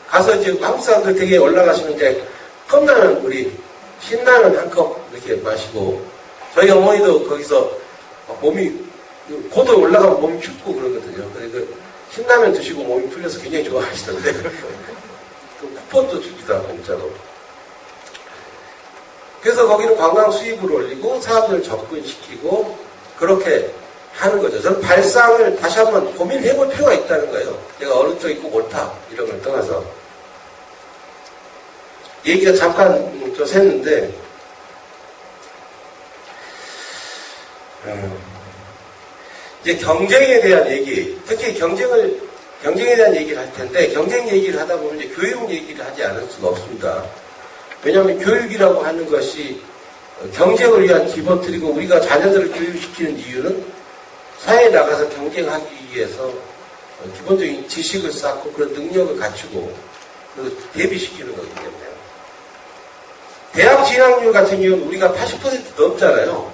가서 이제 한국 사람들 되게 올라가시면 이제 컵라면 우리 신라면 한 컵 이렇게 마시고, 저희 어머니도 거기서 몸이 고도에 올라가면 몸이 춥고 그러거든요. 그래서 신라면 드시고 몸이 풀려서 굉장히 좋아하시던데 그 쿠폰도 줍니다, 공짜로. 그래서 거기는 관광 수입을 올리고 사람들을 접근시키고 그렇게 하는 거죠. 저는 발상을 다시 한번 고민해 볼 필요가 있다는 거예요. 내가 어느 쪽이 꼭 옳다 이런 걸 떠나서. 얘기가 잠깐 좀 샜는데, 이제 경쟁에 대한 얘기, 특히 경쟁에 대한 얘기를 할 텐데, 경쟁 얘기를 하다 보면 이제 교육 얘기를 하지 않을 수가 없습니다. 왜냐하면 교육이라고 하는 것이 경쟁을 위한 기본틀이고, 우리가 자녀들을 교육시키는 이유는 사회에 나가서 경쟁하기 위해서 기본적인 지식을 쌓고 그런 능력을 갖추고 그리고 대비시키는 거기 때문에. 대학 진학률 같은 경우는 우리가 80% 넘잖아요.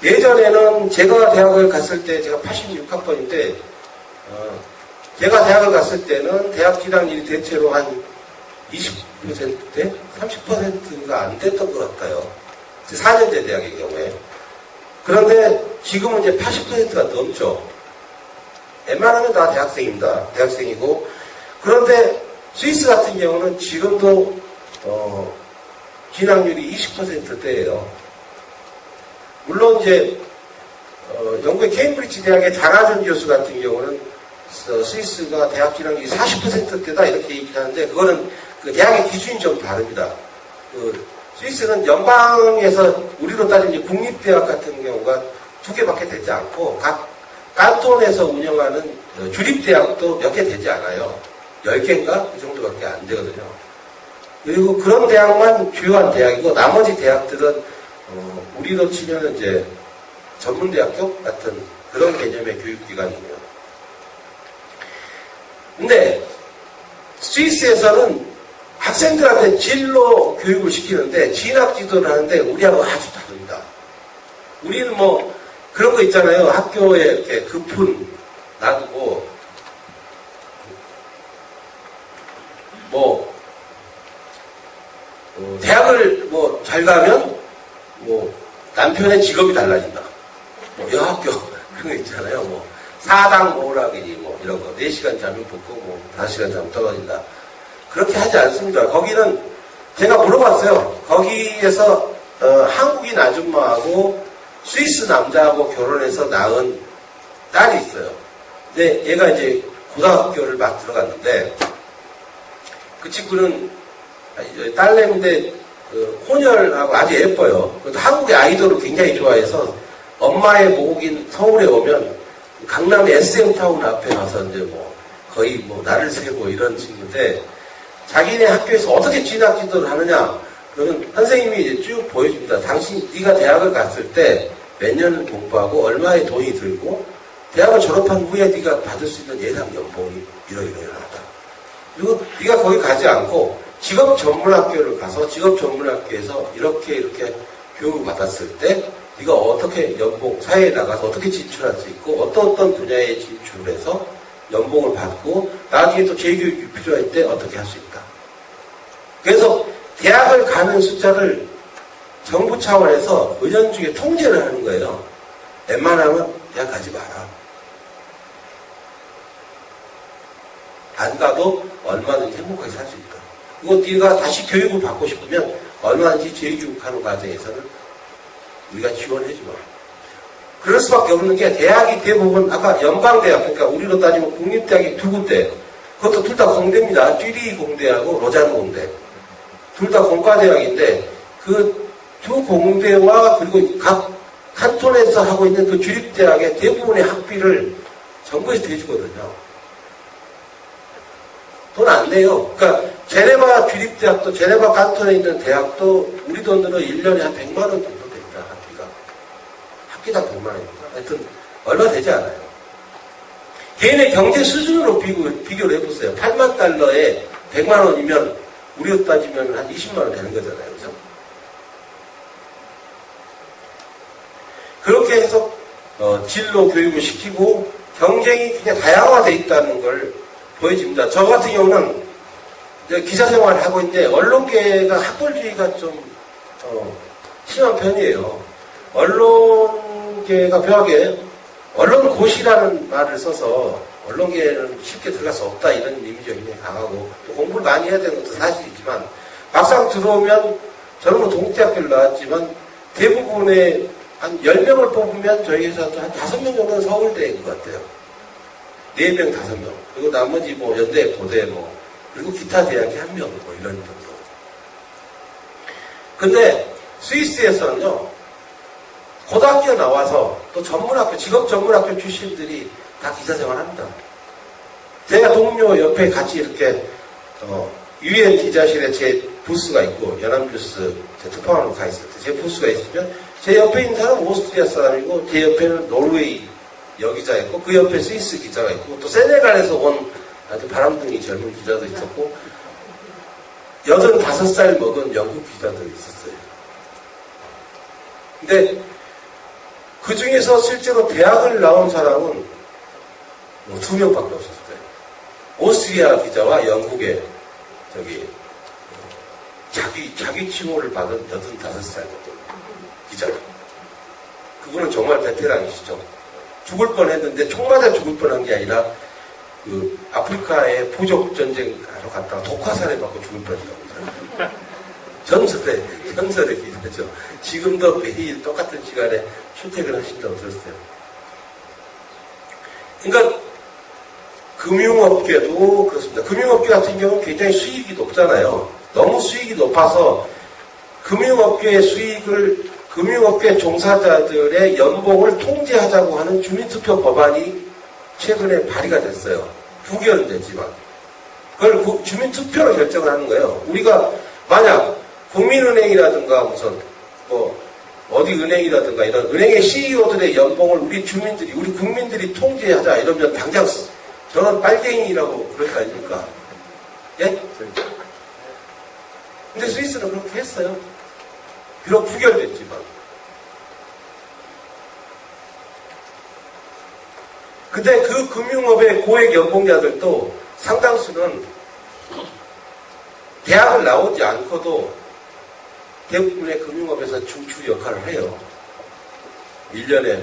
예전에는 제가 대학을 갔을 때, 제가 86학번인데, 제가 대학을 갔을 때는 대학 진학률이 대체로 한 20%대? 30%가 안 됐던 것 같아요. 4년제 대학의 경우에. 그런데 지금은 이제 80%가 넘죠. 웬만하면 다 대학생입니다. 대학생이고. 그런데 스위스 같은 경우는 지금도, 진학률이 20%대예요. 물론 이제 영국의 케임브리지 대학의 장하준 교수 같은 경우는 스위스가 대학 진학률이 40%대다 이렇게 얘기를 하는데, 그거는 그 대학의 기준이 좀 다릅니다. 스위스는 연방에서 우리로 따지면 국립대학 같은 경우가 2개밖에 되지 않고, 각 칸톤에서 운영하는 주립대학도 몇 개 되지 않아요. 10개인가? 그 정도밖에 안 되거든요. 그리고 그런 대학만 주요한 대학이고, 나머지 대학들은 우리로 치면 이제 전문대학교 같은 그런 개념의 교육기관이고요. 근데 스위스에서는 학생들한테 진로 교육을 시키는데, 진학 지도를 하는데 우리하고 아주 다릅니다. 우리는 그런 거 있잖아요. 학교에 이렇게 급훈 놔두고 대학을 잘 가면 남편의 직업이 달라진다. 여학교 그런 거 있잖아요. 사당 모으라기니 이런 거 4시간 자면 붙고 5시간 자면 떨어진다. 그렇게 하지 않습니다. 거기는 제가 물어봤어요. 거기에서 한국인 아줌마하고 스위스 남자하고 결혼해서 낳은 딸이 있어요. 근데 얘가 이제 고등학교를 막 들어갔는데 그 친구는 딸내미인데 혼혈하고 아주 예뻐요. 그래서 한국의 아이돌을 굉장히 좋아해서 엄마의 목인 서울에 오면 강남의 SM타운 앞에 가서 이제 뭐 거의 뭐 날을 새고 이런 친구인데 자기네 학교에서 어떻게 진학 지도를 하느냐 그러면 선생님이 이제 쭉 보여줍니다. 네가 대학을 갔을 때 몇 년을 공부하고 얼마의 돈이 들고 대학을 졸업한 후에 네가 받을 수 있는 예상 연봉이 이러이러하다. 그리고 네가 거기 가지 않고 직업 전문학교를 가서 직업 전문학교에서 이렇게 교육을 받았을 때 네가 어떻게 연봉 사회에 나가서 어떻게 진출할 수 있고 어떤 분야에 진출을 해서 연봉을 받고 나중에 또 재교육이 필요할 때 어떻게 할 수 있다. 그래서 대학을 가는 숫자를 정부 차원에서 은연중에 통제를 하는 거예요. 웬만하면 대학 가지 마라. 안 가도 얼마든지 행복하게 살 수 있다. 그리고 네가 다시 교육을 받고 싶으면 얼마든지 재교육하는 과정에서는 우리가 지원해주마. 그럴 수밖에 없는 게 대학이 대부분 아까 연방대학 그러니까 우리로 따지면 국립대학이 두 군데 그것도 둘 다 공대입니다. 쥐리 공대하고 로잔 공대 둘 다 공과대학인데 그 두 공대와 그리고 각 칸톤에서 하고 있는 그 주립대학의 대부분의 학비를 정부에서 대주거든요. 돈 안 내요. 그러니까 제네바 주립대학도 제네바 칸톤에 있는 대학도 우리 돈으로 1년에 한 100만 원 정도 됩니다. 학비가. 학기당 100만 원입니다. 하여튼 얼마 되지 않아요. 개인의 경제 수준으로 비교를 해보세요. 8만 달러에 100만 원이면 우리로 따지면 한 20만 원 되는 거잖아요. 그죠? 그렇게 해서 진로 교육을 시키고 경쟁이 굉장히 다양화되어 있다는 걸 보여집니다. 저 같은 경우는 기자 생활을 하고 있는데 언론계가 학벌주의가 좀 심한 편이에요. 언론계가 묘하게 언론고시라는 말을 써서 언론계는 쉽게 들어갈 수 없다 이런 이미지가 굉장히 강하고 또 공부를 많이 해야 되는 것도 사실이지만 막상 들어오면 저는 뭐 동국대학교를 나왔지만 대부분의 한 10명을 뽑으면 저희 회사도 한 5명 정도는 서울대인 것 같아요. 4명, 5명. 그리고 나머지 뭐 연대, 고대 뭐 그리고 기타 대학이 1명 뭐 이런 정도. 근데 스위스에서는요. 고등학교 나와서 또 전문학교, 직업 전문학교 출신들이 다 기자생활 합니다. 제가 동료 옆에 같이 이렇게 UN 기자실에 제 부스가 있고 연합뉴스 제 특파원으로 가 있을 때 제 부스가 있으면 제 옆에 있는 사람은 오스트리아 사람이고 제 옆에는 노르웨이 여기자 있고 그 옆에 스위스 기자가 있고 또 세네갈에서 온 아주 바람둥이 젊은 기자도 있었고 85살 먹은 영국 기자도 있었어요. 근데 그 중에서 실제로 대학을 나온 사람은 2명밖에 없었어요. 오스트리아 기자와 영국의 자기 칭호를 받은 85살 기자. 그분은 정말 베테랑이시죠. 죽을 뻔 했는데 총 맞아 죽을 뻔한 게 아니라 그 아프리카에 부족 전쟁 하러 갔다가 독화살해 받고 죽을 뻔했다고. 전설의 기자죠. 지금도 매일 똑같은 시간에 출퇴근하신다고 들었어요. 그러니까 금융업계도 그렇습니다. 금융업계 같은 경우는 굉장히 수익이 높잖아요. 너무 수익이 높아서 금융업계의 수익을 금융업계 종사자들의 연봉을 통제하자고 하는 주민투표 법안이 최근에 발의가 됐어요. 부결은 됐지만 그걸 주민투표로 결정을 하는 거예요. 우리가 만약 국민은행이라든가 무슨 어디 은행이라든가 이런 은행의 CEO들의 연봉을 우리 주민들이 우리 국민들이 통제하자 이러면 당장 저는 빨갱이라고 그럴 거 아닙니까? 예? 근데 스위스는 그렇게 했어요. 비록 부결됐지만. 근데 그 금융업의 고액 연봉자들도 상당수는 대학을 나오지 않고도 대부분의 금융업에서 중추 역할을 해요. 1년에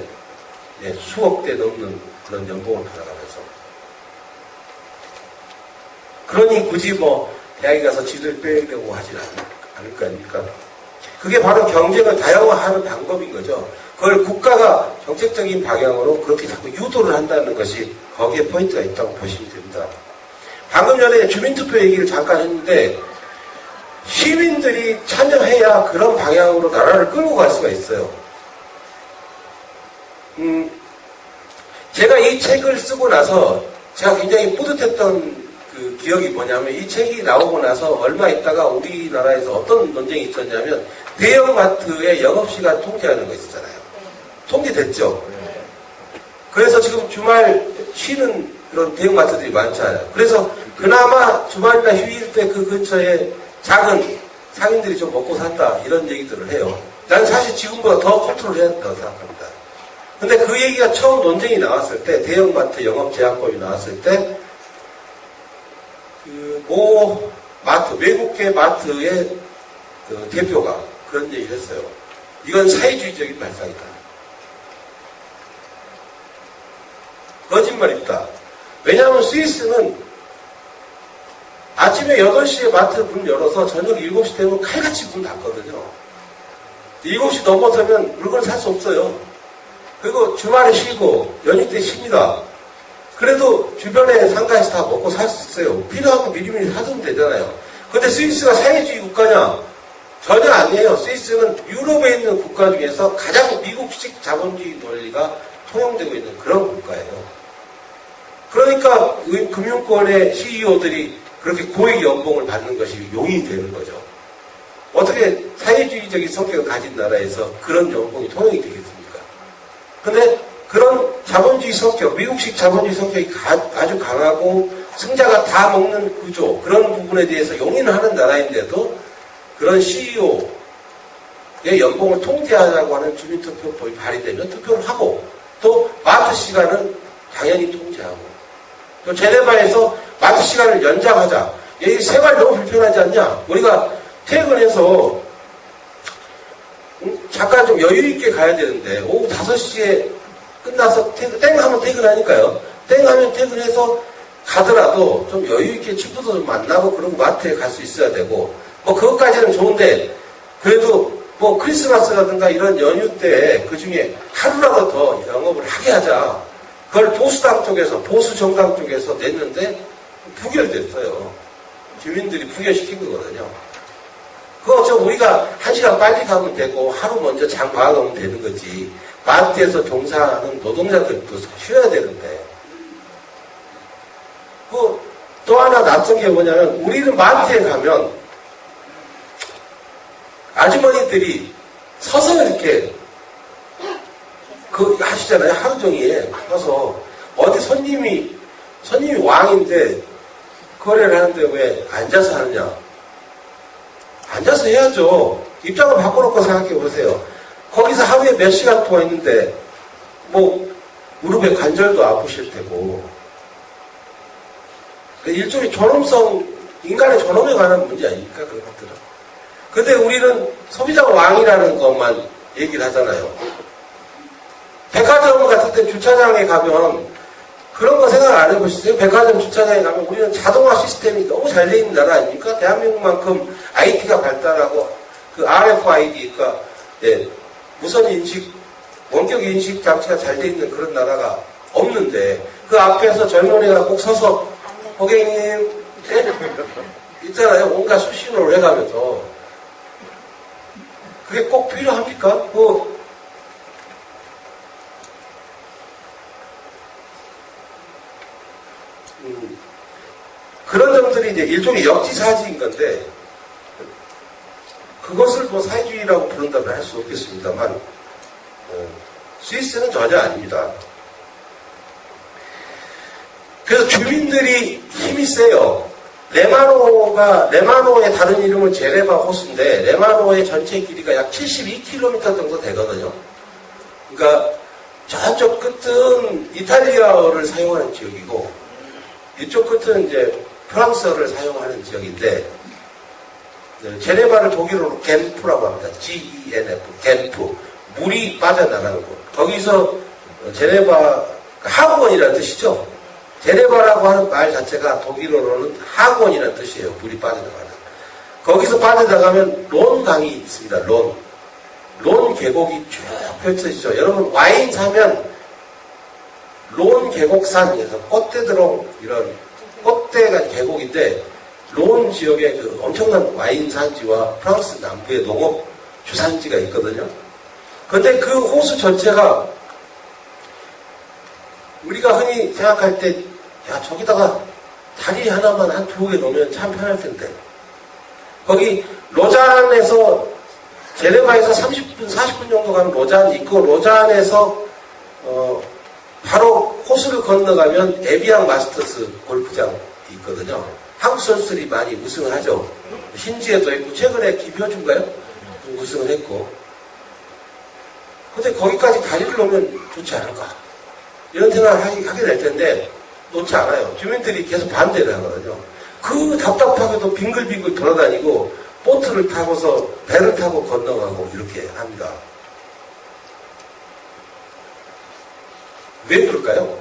수억 대 넘는 그런 연봉을 받아가면서. 그러니 굳이 대학에 가서 지들 빼려고 하진 않을 거 아닙니까? 그게 바로 경쟁을 다양화하는 방법인 거죠. 그걸 국가가 정책적인 방향으로 그렇게 자꾸 유도를 한다는 것이 거기에 포인트가 있다고 보시면 됩니다. 방금 전에 주민투표 얘기를 잠깐 했는데 시민들이 참여해야 그런 방향으로 나라를 끌고 갈 수가 있어요. 제가 이 책을 쓰고 나서 제가 굉장히 뿌듯했던 그 기억이 뭐냐면 이 책이 나오고 나서 얼마 있다가 우리나라에서 어떤 논쟁이 있었냐면 대형마트의 영업시간 통제하는 거 있었잖아요. 통제됐죠. 그래서 지금 주말 쉬는 그런 대형마트들이 많잖아요. 그래서 그나마 주말이나 휴일 때 그 근처에 작은 상인들이 좀 먹고 산다 이런 얘기들을 해요. 난 사실 지금보다 더 컨트롤 해야 된다고 생각합니다. 근데 그 얘기가 처음 논쟁이 나왔을 때 대형마트 영업제한법이 나왔을 때 모 마트, 외국계 마트의 그 대표가 그런 얘기를 했어요. 이건 사회주의적인 발상이다. 거짓말입니다. 왜냐하면 스위스는 아침에 8시에 마트 문 열어서 저녁 7시 되면 칼같이 문 닫거든요. 7시 넘어서면 물건을 살 수 없어요. 그리고 주말에 쉬고 연휴 때 쉽니다. 그래도 주변에 상가에서 다 먹고 살 수 있어요. 필요하면 미리미리 사두면 되잖아요. 근데 스위스가 사회주의 국가냐? 전혀 아니에요. 스위스는 유럽에 있는 국가 중에서 가장 미국식 자본주의 논리가 통용되고 있는 그런 국가예요. 그러니까 금융권의 CEO들이 그렇게 고액 연봉을 받는 것이 용인이 되는 거죠. 어떻게 사회주의적인 성격을 가진 나라에서 그런 연봉이 통용이 되겠습니까? 근데 그런 자본주의 성격, 미국식 자본주의 성격이 아주 강하고 승자가 다 먹는 구조, 그런 부분에 대해서 용인을 하는 나라인데도 그런 CEO의 연봉을 통제하자고 하는 주민투표법이 발의되면 투표를 하고 또 마트 시간은 당연히 통제하고 또 제네바에서 마트 시간을 연장하자. 이 생활 너무 불편하지 않냐? 우리가 퇴근해서 잠깐 좀 여유있게 가야 되는데 오후 5시에 끝나서 땡 하면 퇴근하니까요. 땡 하면 퇴근해서 가더라도 좀 여유있게 친구도 좀 만나고 그러고 마트에 갈 수 있어야 되고 뭐 그것까지는 좋은데 그래도 뭐 크리스마스라든가 이런 연휴 때 그 중에 하루라도 더 영업을 하게 하자. 그걸 보수당 쪽에서 보수 정당 쪽에서 냈는데 부결됐어요. 주민들이 부결시킨 거거든요. 그거 좀 우리가 1시간 빨리 가면 되고 하루 먼저 장 봐놓으면 되는 거지. 마트에서 종사하는 노동자들도 쉬어야 되는데. 또 하나 낯선 게 뭐냐면 우리는 마트에 가면 아주머니들이 서서 이렇게 하시잖아요. 하루 종일 서서 어디 손님이 왕인데 거래를 하는데 왜 앉아서 하느냐? 앉아서 해야죠. 입장을 바꿔놓고 생각해 보세요. 거기서 하루에 몇 시간 동안 있는데 뭐 무릎에 관절도 아프실 테고 일종의 존엄성, 인간의 존엄에 관한 문제 아닙니까? 그런 것들은. 근데 우리는 소비자 왕이라는 것만 얘기를 하잖아요. 백화점 같은 데 주차장에 가면 그런 거 생각 안 해보셨어요? 백화점 주차장에 가면 우리는 자동화 시스템이 너무 잘 돼 있는 나라 아닙니까? 대한민국만큼 IT가 발달하고 그 RFID, 그러니까 무선 인식, 원격 인식 장치가 잘 돼 있는 그런 나라가 없는데 그 앞에서 젊은이가 꼭 서서 고객님 있잖아요. 온갖 수신호를 해가면서 그게 꼭 필요합니까? 그런 점들이 이제 일종의 역지사지인 건데 그것을 뭐 사회주의라고 부른다면 할 수 없겠습니다만 스위스는 전혀 아닙니다. 그래서 주민들이 힘이 세요. 레마노의 다른 이름은 제네바 호수인데 레마노의 전체 길이가 약 72km 정도 되거든요. 그러니까 저쪽 끝은 이탈리아어를 사용하는 지역이고 이쪽 끝은 이제 프랑스어를 사용하는 지역인데 제네바를 독일어로 겐프라고 합니다. GENF, 겐프. 물이 빠져나가는 곳. 거기서 제네바, 하구원이라는 뜻이죠. 제네바라고 하는 말 자체가 독일어로는 하구원이라는 뜻이에요. 물이 빠져나가는. 거기서 빠져나가면 론 강이 있습니다. 론. 론 계곡이 쭉 펼쳐지죠. 여러분 와인 사면 론 계곡산에서 꽃대드롱 이런 꽃대가 계곡인데 론 지역에 그 엄청난 와인 산지와 프랑스 남부의 농업 주산지가 있거든요. 근데 그 호수 전체가 우리가 흔히 생각할 때 야 저기다가 다리 하나만 한 2개 놓으면 참 편할 텐데 거기 로잔에서 제네바에서 30분 40분 정도 가는 로잔이 있고 로잔에서 바로 호수를 건너가면 에비앙 마스터스 골프장이 있거든요. 한국 선수들이 많이 우승을 하죠. 신지에도 있고 최근에 김효준가요? 우승을 했고 근데 거기까지 다리를 놓으면 좋지 않을까 이런 생각을 하게 될 텐데 놓지 않아요. 주민들이 계속 반대를 하거든요. 그 답답하게도 빙글빙글 돌아다니고 보트를 타고서 배를 타고 건너가고 이렇게 합니다. 왜 그럴까요?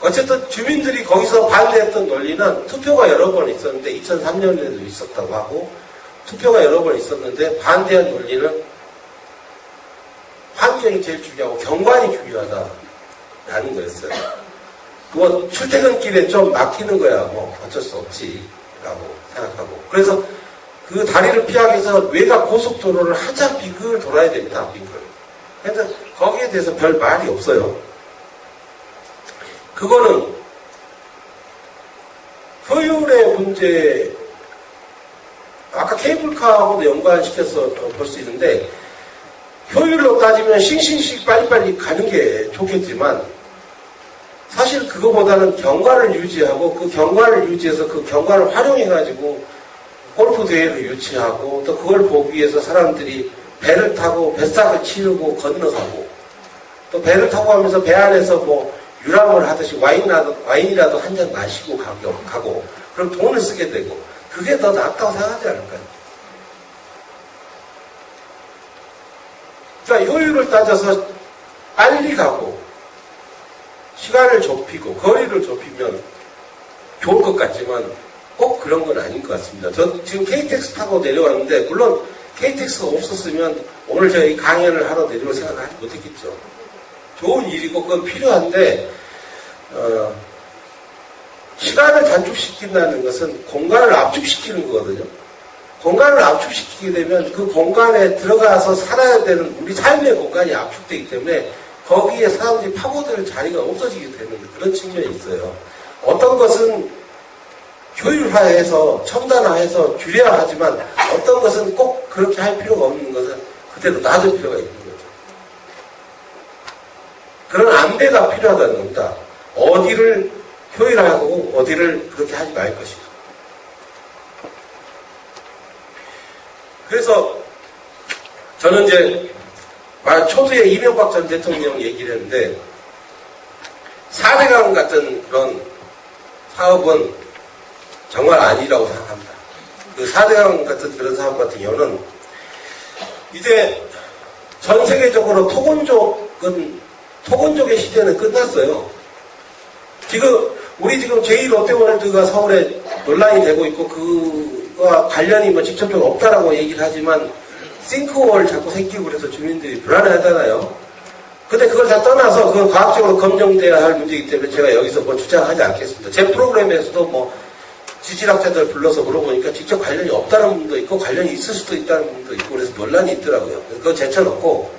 어쨌든 주민들이 거기서 반대했던 논리는 투표가 여러 번 있었는데 2003년에도 있었다고 하고 투표가 여러 번 있었는데 반대한 논리는 환경이 제일 중요하고 경관이 중요하다라는 거였어요. 뭐 출퇴근길에 좀 막히는 거야 뭐 어쩔 수 없지라고 생각하고 그래서 그 다리를 피하기 위해서 외곽 고속도로를 한참 빙글 돌아야 됩니다. 빙글. 그래서 거기에 대해서 별 말이 없어요. 그거는 효율의 문제 아까 케이블카하고도 연관시켜서 볼 수 있는데 효율로 따지면 싱싱씩 빨리빨리 가는 게 좋겠지만 사실 그거보다는 경관을 유지하고 그 경관을 유지해서 그 경관을 활용해가지고 골프 대회를 유치하고 또 그걸 보기 위해서 사람들이 배를 타고 뱃삭을 치르고 건너가고 또 배를 타고 가면서 배 안에서 뭐 유람을 하듯이 와인이라도 한 잔 마시고 가고 그럼 돈을 쓰게 되고 그게 더 낫다고 생각하지 않을까요? 그러니까 효율을 따져서 빨리 가고 시간을 좁히고 거리를 좁히면 좋을 것 같지만 꼭 그런 건 아닌 것 같습니다. 저 지금 KTX 타고 내려왔는데 물론 KTX가 없었으면 오늘 제가 이 강연을 하러 내려올 생각을 하지 못했겠죠. 좋은 일이고 그건 필요한데 시간을 단축시킨다는 것은 공간을 압축시키는 거거든요. 공간을 압축시키게 되면 그 공간에 들어가서 살아야 되는 우리 삶의 공간이 압축되기 때문에 거기에 사람들이 파고들 자리가 없어지게 되는 그런 측면이 있어요. 어떤 것은 효율화해서 첨단화해서 줄여야 하지만 어떤 것은 꼭 그렇게 할 필요가 없는 것은 그대로 놔둘 필요가 있는 거죠. 그런 안배가 필요하다는 겁니다. 어디를 효율화하고 어디를 그렇게 하지 말 것이다. 그래서 저는 이제 초두에 이명박 전 대통령 얘기를 했는데 4대강 같은 그런 사업은 정말 아니라고 생각합니다. 그 4대강 같은 그런 사업 같은 경우는 이제 전 세계적으로 토건족의 시대는 끝났어요. 우리 지금 제2롯데월드가 서울에 논란이 되고 있고 그와 관련이 뭐 직접적으로 없다라고 얘기를 하지만 싱크홀 자꾸 생기고 그래서 주민들이 불안해하잖아요. 근데 그걸 다 떠나서 그건 과학적으로 검증돼야 할 문제이기 때문에 제가 여기서 뭐 주장하지 않겠습니다. 제 프로그램에서도 뭐 지질학자들 불러서 물어보니까 직접 관련이 없다는 분도 있고 관련이 있을 수도 있다는 분도 있고 그래서 논란이 있더라고요. 그래서 그거 제쳐놓고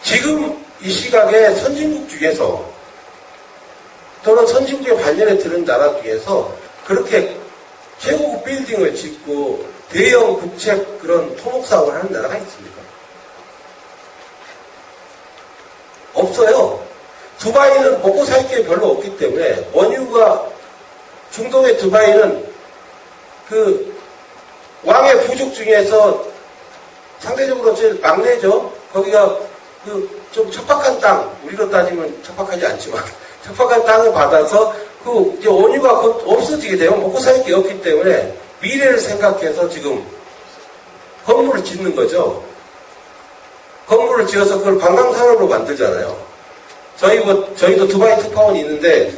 지금 이 시각에 선진국 중에서 또는 선진국의 관련에 드는 나라 중에서 그렇게 최고급 빌딩을 짓고 대형 국책 그런 토목사업을 하는 나라가 있습니까? 없어요. 두바이는 먹고 살 게 별로 없기 때문에 원유가 중동의 두바이는 그 왕의 부족 중에서 상대적으로 제일 막내죠. 거기가 그 좀 척박한 땅, 우리로 따지면 척박하지 않지만 척박한 땅을 받아서 그 이제 원유가 없어지게 되면 먹고 살 게 없기 때문에 미래를 생각해서 지금 건물을 짓는 거죠. 건물을 지어서 그걸 관광산업으로 만들잖아요. 저희도 두바이 특파원이 있는데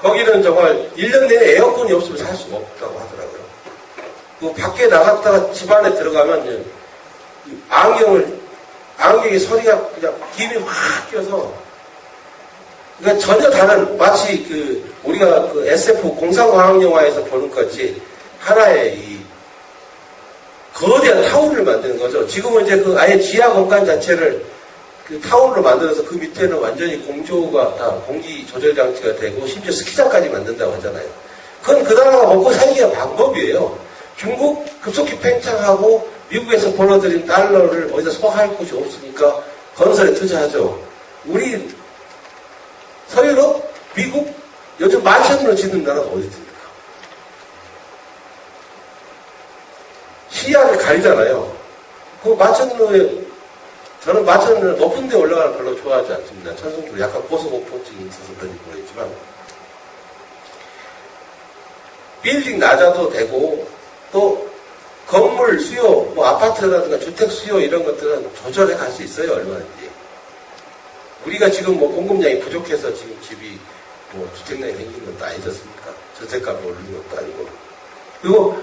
거기는 정말 1년 내내 에어컨이 없으면 살 수가 없다고 하더라고요. 그 밖에 나갔다가 집 안에 들어가면 안경에 소리가 그냥 김이 확 껴서 그러니까 전혀 다른 마치 우리가 그 SF 공상과학 영화에서 보는 것이 하나의 이 거대한 타운을 만드는 거죠. 지금은 이제 그 아예 지하 공간 자체를 그 타운으로 만들어서 그 밑에는 완전히 공조가 다 공기 조절 장치가 되고 심지어 스키장까지 만든다고 하잖아요. 그건 그 나라가 먹고 살기가 방법이에요. 중국 급속히 팽창하고 미국에서 벌어들인 달러를 어디서 소화할 곳이 없으니까 건설에 투자하죠. 우리 서유럽, 미국 요즘 만천으로 짓는 나라가 어디 있습니까? 시야를 가리잖아요. 그 만천으로 저는 마천을 높은 데 올라가는 걸 별로 좋아하지 않습니다. 천성도 약간 고소공포증이 있어서 그런지 모르겠지만 빌딩 낮아도 되고 또 건물 수요, 뭐 아파트라든가 주택 수요 이런 것들은 조절해 갈 수 있어요. 얼마든지. 우리가 지금 뭐 공급량이 부족해서 지금 집이 뭐 주택량이 생긴 것도 아니었습니까? 전세값이 오르는 것도 아니고. 그리고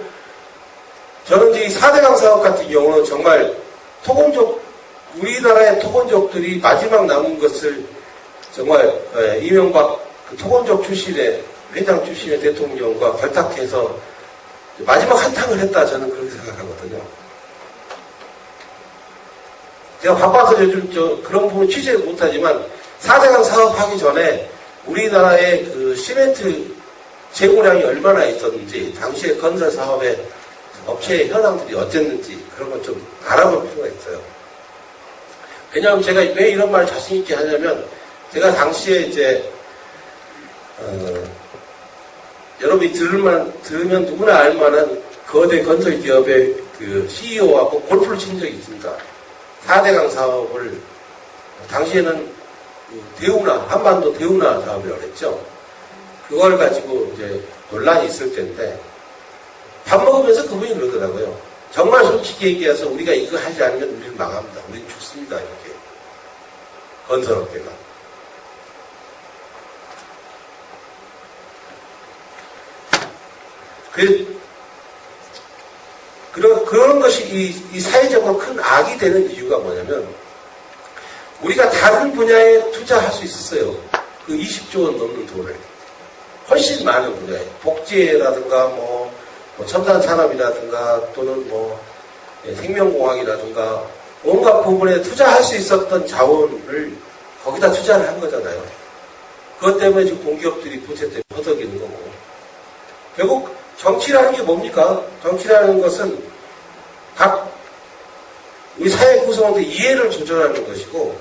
저는 이제 이 4대강 사업 같은 경우는 정말 우리나라의 토건족들이 마지막 남은 것을 정말 이명박 토건족 출신의 회장 출신의 대통령과 결탁해서 마지막 한탕을 했다 저는 그렇게 생각하거든요. 제가 바빠서 요즘 그런 부분 취재를 못하지만 4대강 사업하기 전에 우리나라의 그 시멘트 재고량이 얼마나 있었는지 당시의 건설 사업의 업체의 현황들이 어땠는지 그런 건 좀 알아볼 필요가 있어요. 왜냐하면 제가 왜 이런 말을 자신있게 하냐면, 제가 당시에 이제, 여러분이 들으면 누구나 알만한 거대 건설 기업의 그 CEO하고 골프를 친 적이 있습니다. 4대강 사업을, 당시에는 한반도 대우나 사업이라고 했죠. 그걸 가지고 이제 논란이 있을 텐데, 밥 먹으면서 그분이 그러더라고요. 정말 솔직히 얘기해서 우리가 이거 하지 않으면 우리는 망합니다. 우리는 죽습니다. 이렇게. 건설업계가. 그런 것이 이 사회적으로 큰 악이 되는 이유가 뭐냐면, 우리가 다른 분야에 투자할 수 있었어요. 그 20조 원 넘는 돈을. 훨씬 많은 분야에. 복지라든가 뭐 첨단 산업이라든가 또는 생명공학이라든가 온갖 부분에 투자할 수 있었던 자원을 거기다 투자를 한 거잖아요. 그것 때문에 지금 공기업들이 부채 때문에 허덕이는 거고. 결국 정치라는 게 뭡니까? 정치라는 것은 우리 사회 구성원들 이해를 조절하는 것이고,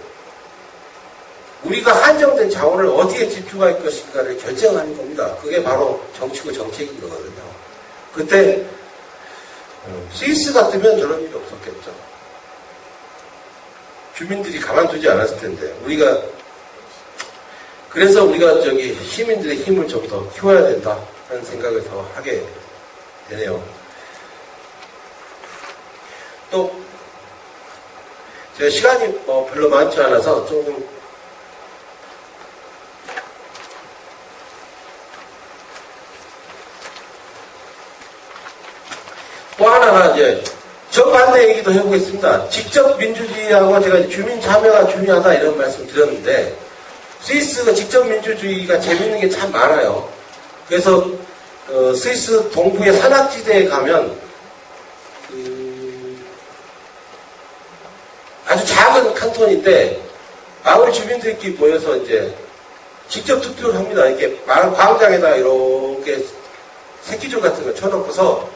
우리가 한정된 자원을 어디에 집중할 것인가를 결정하는 겁니다. 그게 바로 정치고 정책인 거거든요. 그때 스위스 같으면 저런 일이 없었겠죠. 주민들이 가만두지 않았을 텐데 그래서 우리가 시민들의 힘을 좀 더 키워야 된다 하는 생각을 더 하게 되네요. 또 제가 시간이 별로 많지 않아서 조금 또 하나가 이제 정반대 얘기도 해보겠습니다. 직접 민주주의하고 제가 주민 참여가 중요하다 이런 말씀 드렸는데, 스위스가 직접 민주주의가 재밌는 게 참 많아요. 그래서 스위스 동부의 산악지대에 가면 아주 작은 칸톤인데 마을 주민들끼리 모여서 이제 직접 투표를 합니다. 이렇게 마을 광장에다 이렇게 새끼줄 같은 거 쳐놓고서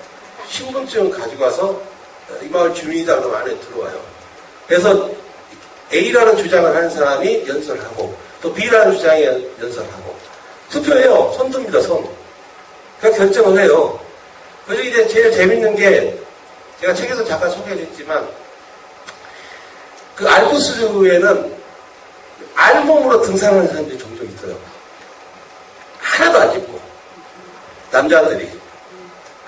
신분증을 가지고 와서 이 마을 주민이다 그러면 안에 들어와요. 그래서 A라는 주장을 하는 사람이 연설을 하고 또 B라는 주장이 연설을 하고 투표해요. 손 듭니다. 손. 그냥 결정을 해요. 그래서 이제 제일 재밌는 게 제가 책에서 잠깐 소개했지만 그 알프스에는 알몸으로 등산하는 사람들이 종종 있어요. 하나도 안 입고 남자들이.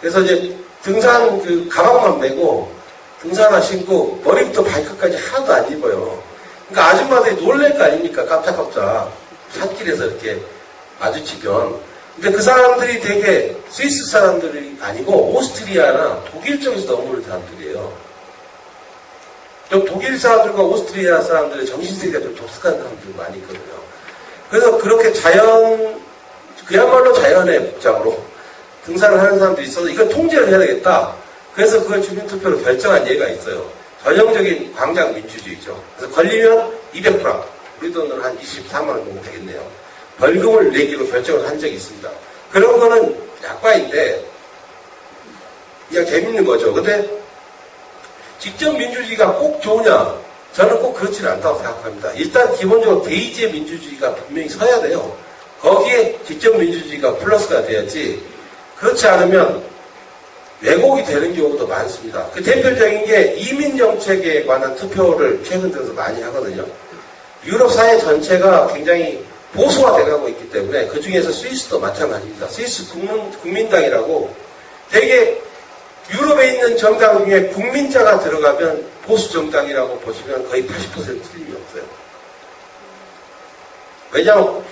그래서 이제 등산 가방만 메고 등산화 신고 머리부터 발끝까지 하나도 안 입어요. 그러니까 아줌마들이 놀랄 거 아닙니까? 깜짝깜짝 산길에서 이렇게 마주치면. 근데 그 사람들이 되게 스위스 사람들이 아니고 오스트리아나 독일 쪽에서 넘어오는 사람들이에요. 좀 독일 사람들과 오스트리아 사람들의 정신세계가 좀 독특한 사람들이 많이 있거든요. 그래서 그렇게 그야말로 자연의 복장으로 등산을 하는 사람들이 있어서 이건 통제를 해야 되겠다. 그래서 그걸 주민투표로 결정한 예가 있어요. 전형적인 광장 민주주의죠. 그래서 걸리면 200프랑, 우리 돈으로 한 24만 원 정도 되겠네요. 벌금을 내기로 결정을 한 적이 있습니다. 그런 거는 약과인데 그냥 재밌는 거죠. 근데 직접 민주주의가 꼭 좋으냐? 저는 꼭 그렇지는 않다고 생각합니다. 일단 기본적으로 대의제 민주주의가 분명히 서야 돼요. 거기에 직접 민주주의가 플러스가 돼야지. 그렇지 않으면 왜곡이 되는 경우도 많습니다. 그 대표적인 게 이민 정책에 관한 투표를 최근 들어서 많이 하거든요. 유럽 사회 전체가 굉장히 보수화돼가고 있기 때문에 그 중에서 스위스도 마찬가지입니다. 스위스 국민당이라고 되게 유럽에 있는 정당 중에 국민자가 들어가면 보수 정당이라고 보시면 거의 80% 틀림이 없어요. 왜냐하면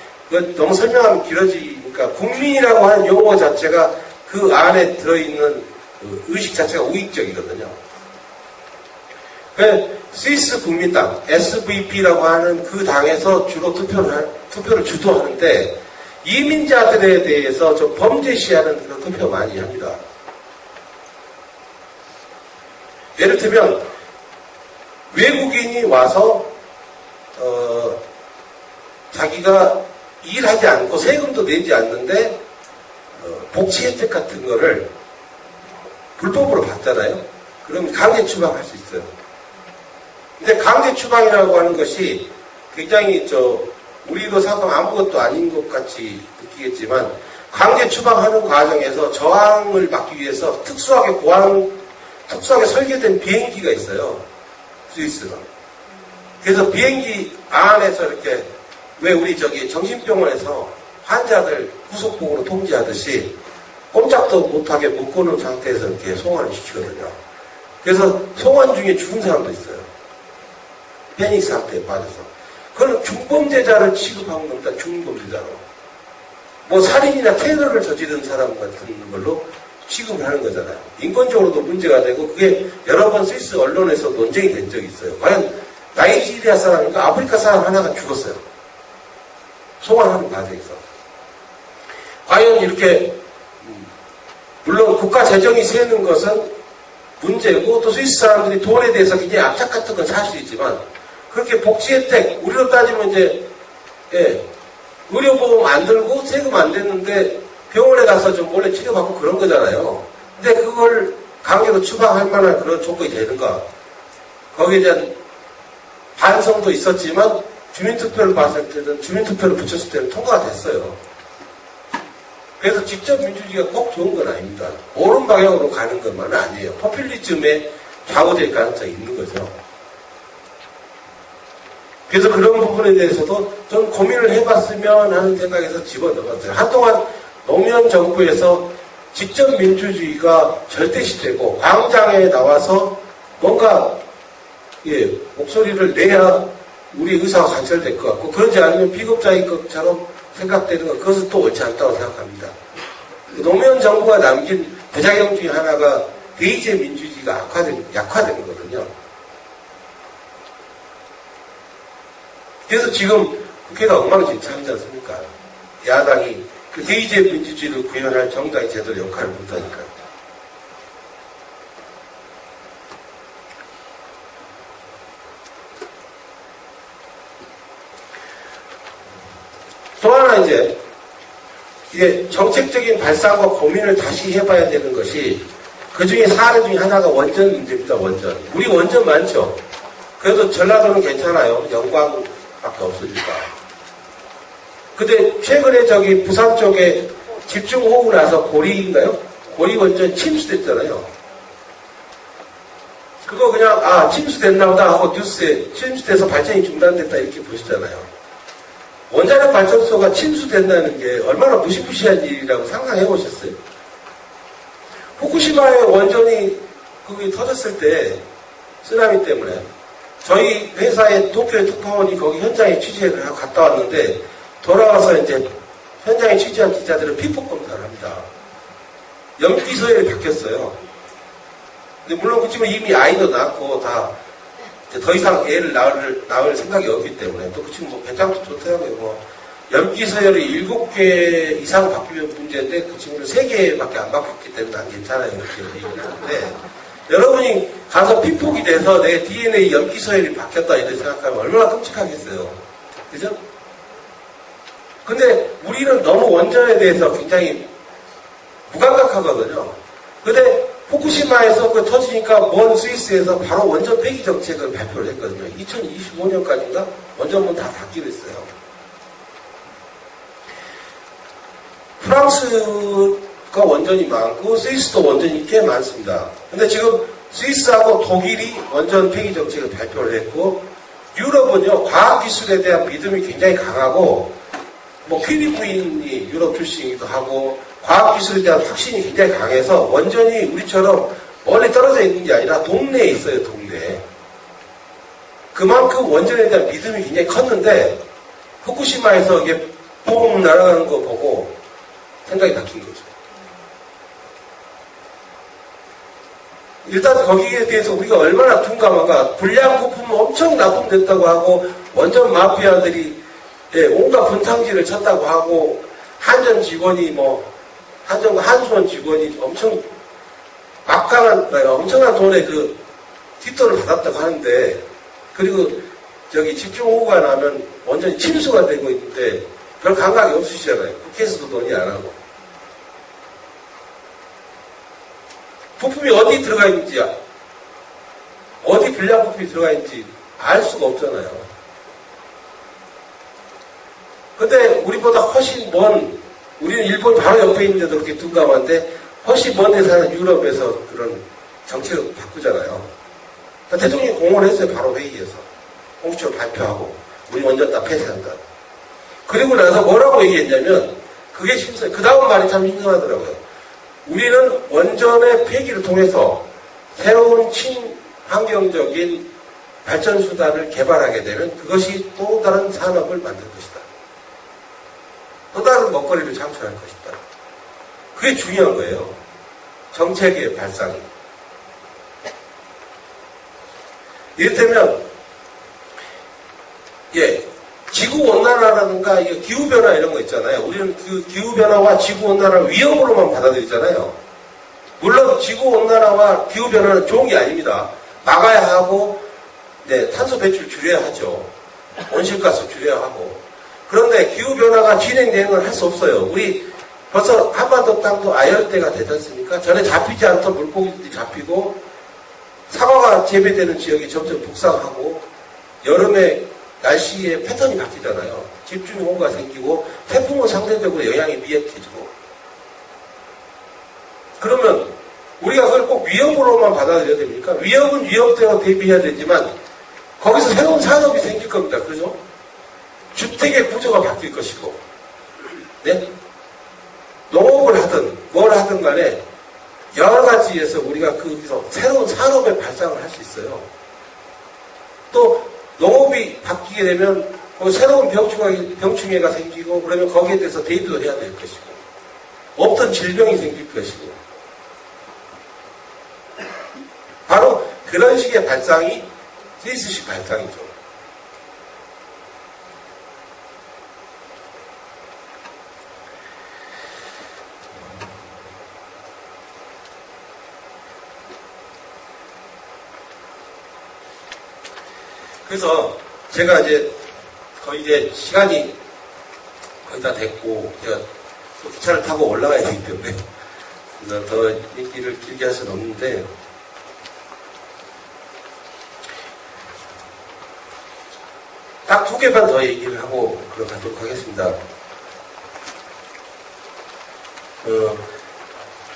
너무 설명하면 길어지니까 국민이라고 하는 용어 자체가 그 안에 들어있는 그 의식 자체가 우익적이거든요. 스위스 국민당 SVP라고 하는 그 당에서 주로 투표를 주도하는데 이민자들에 대해서 좀 범죄시하는 그런 투표 많이 합니다. 예를 들면 외국인이 와서 자기가 일하지 않고 세금도 내지 않는데 복지 혜택 같은 거를 불법으로 받잖아요. 그럼 강제 추방할 수 있어요. 근데 강제 추방이라고 하는 것이 굉장히 우리도 생각하면 아무것도 아닌 것 같이 느끼겠지만 강제 추방하는 과정에서 저항을 막기 위해서 특수하게 설계된 비행기가 있어요. 스위스가. 그래서 비행기 안에서 이렇게 왜 우리 정신병원에서 환자들 구속복으로 통제하듯이 꼼짝도 못하게 묶어놓은 상태에서 이렇게 송환을 시키거든요. 그래서 송환 중에 죽은 사람도 있어요. 패닉 상태에 빠져서. 그건 중범죄자를 취급하는 겁니다. 중범죄자로. 뭐 살인이나 테러를 저지른 사람 같은 걸로 취급을 하는 거잖아요. 인권적으로도 문제가 되고 그게 여러 번 스위스 언론에서 논쟁이 된 적이 있어요. 과연 나이지리아 사람인가 아프리카 사람 하나가 죽었어요. 송환하는 과정에서. 과연 이렇게 물론 국가 재정이 세는 것은 문제고 또 스위스 사람들이 돈에 대해서 굉장히 압착 같은 건 사실이지만 그렇게 복지 혜택 우리로 따지면 이제 의료보험 안 들고 세금 안 냈는데 병원에 가서 좀 몰래 치료받고 그런 거잖아요. 근데 그걸 강제로 추방할 만한 그런 조건이 되는가? 거기에 대한 반성도 있었지만 주민투표를 봤을 때는 주민투표를 붙였을 때는 통과가 됐어요. 그래서 직접 민주주의가 꼭 좋은 건 아닙니다. 옳은 방향으로 가는 것만은 아니에요. 포퓰리즘에 좌우될 가능성이 있는 거죠. 그래서 그런 부분에 대해서도 좀 고민을 해봤으면 하는 생각에서 집어넣었어요. 한동안 노무현 정부에서 직접 민주주의가 절대시되고 광장에 나와서 뭔가 목소리를 내야 우리 의사가 관철될 것 같고 그러지 않으면 비겁자인 것처럼 생각되는 것 그것은 또 옳지 않다고 생각합니다. 노무현 정부가 남긴 부작용 중에 하나가 대의제 민주주의가 약화되는 거거든요. 그래서 지금 국회가 엉망진창이지 않습니까? 야당이 그 대의제 민주주의를 구현할 정당이 제대로 역할을 못하니까. 또 하나 이게 정책적인 발상과 고민을 다시 해봐야 되는 것이 그 중에 사례 중에 하나가 원전 문제입니다. 원전. 우리 원전 많죠. 그래도 전라도는 괜찮아요. 영광밖에 없으니까. 근데 최근에 부산 쪽에 집중호우 나서 고리인가요? 고리 원전 침수됐잖아요. 그거 그냥 침수됐나 보다 하고 뉴스에 침수돼서 발전이 중단됐다 이렇게 보시잖아요. 원자력 발전소가 침수된다는 게 얼마나 무시무시한 일이라고 상상해 보셨어요? 후쿠시마의 원전이 거기 터졌을 때 쓰나미 때문에 저희 회사의 도쿄의 특파원이 거기 현장에 취재를 하고 갔다 왔는데 돌아와서 이제 현장에 취재한 기자들은 피폭 검사를 합니다. 연기 서열이 바뀌었어요. 근데 물론 그 친구는 이미 아이도 낳고 다 더 이상 애를 낳을 생각이 없기 때문에 또 그 친구 뭐 배짱도 좋더라고요. 뭐 연기 서열이 7개 이상 바뀌면 문제인데 그 친구는 3개밖에 안 바뀌었기 때문에 난 괜찮아요. 이렇게 얘기를 하는데 여러분이 가서 피폭이 돼서 내 DNA 연기 서열이 바뀌었다 이렇게 생각하면 얼마나 끔찍하겠어요. 그죠? 근데 우리는 너무 원전에 대해서 굉장히 무감각하거든요. 근데 후쿠시마에서 그 터지니까 먼 스위스에서 바로 원전 폐기 정책을 발표를 했거든요. 2025년까지인가 원전문 다 닫기로 했어요. 프랑스가 원전이 많고 스위스도 원전이 꽤 많습니다. 근데 지금 스위스하고 독일이 원전 폐기 정책을 발표를 했고 유럽은요 과학기술에 대한 믿음이 굉장히 강하고 뭐 퀴리 부인이 유럽 출신이기도 하고 과학기술에 대한 확신이 굉장히 강해서 원전이 우리처럼 멀리 떨어져 있는 게 아니라 동네에 있어요. 동네에. 그만큼 원전에 대한 믿음이 굉장히 컸는데 후쿠시마에서 이게 뽕 날아가는 거 보고 생각이 바뀐 거죠. 일단 거기에 대해서 우리가 얼마나 둔감한가. 불량 부품은 엄청 납품됐다고 하고 원전 마피아들이 온갖 분탕질을 쳤다고 하고 한전 직원이 한전과 한수원 직원이 엄청난 돈의 그 뒷돈을 받았다고 하는데 그리고 저기 집중호우가 나면 원전이 침수가 되고 있는데 별 감각이 없으시잖아요. 국회에서도 논의 안 하고. 부품이 어디 들어가 있는지, 어디 불량 부품이 들어가 있는지 알 수가 없잖아요. 근데 우리보다 훨씬 우리는 일본 바로 옆에 있는데도 그렇게 둔감한데 훨씬 먼 데 사는 유럽에서 그런 정책을 바꾸잖아요. 그러니까 대통령이 공언을 했어요. 바로 회의에서. 공식적으로 발표하고 우리 원전 다 폐쇄한다. 그리고 나서 뭐라고 얘기했냐면 그게 심사해요. 그 다음 말이 참 신선하더라고요. 우리는 원전의 폐기를 통해서 새로운 친환경적인 발전수단을 개발하게 되면 그것이 또 다른 산업을 만들 것이다. 또 다른 먹거리를 창출할 것이다. 그게 중요한 거예요. 정책의 발상이. 이를테면 지구온난화라든가 기후변화 이런 거 있잖아요. 우리는 그 기후변화와 지구온난화를 위험으로만 받아들이잖아요. 물론 지구온난화와 기후변화는 좋은 게 아닙니다. 막아야 하고 탄소 배출 줄여야 하죠. 온실가스 줄여야 하고. 그런데 기후변화가 진행되는 건 할 수 없어요. 우리 벌써 한반도 땅도 아열대가 되지 않습니까? 전에 잡히지 않던 물고기들이 잡히고 사과가 재배되는 지역이 점점 북상하고 여름에 날씨의 패턴이 바뀌잖아요. 집중호우가 생기고 태풍은 상대적으로 영향이 미약해지고 그러면 우리가 그걸 꼭 위협으로만 받아들여야 됩니까? 위협은 위협대로 대비해야 되지만 거기서 새로운 산업이 생길 겁니다. 그죠? 주택의 구조가 바뀔 것이고 농업을 하든 뭘 하든 간에 여러 가지에서 우리가 거기서 새로운 산업의 발상을 할 수 있어요. 또 농업이 바뀌게 되면 새로운 병충해가 생기고 그러면 거기에 대해서 대비도 해야 될 것이고 없던 질병이 생길 것이고 바로 그런 식의 발상이 스위스식 발상이죠. 그래서 제가 거의 시간이 거의 다 됐고 제가 또 기차를 타고 올라가야 되기 때문에 그래서 더 얘기를 길게 할 수는 없는데 딱 2개만 더 얘기를 하고 가도록 하겠습니다.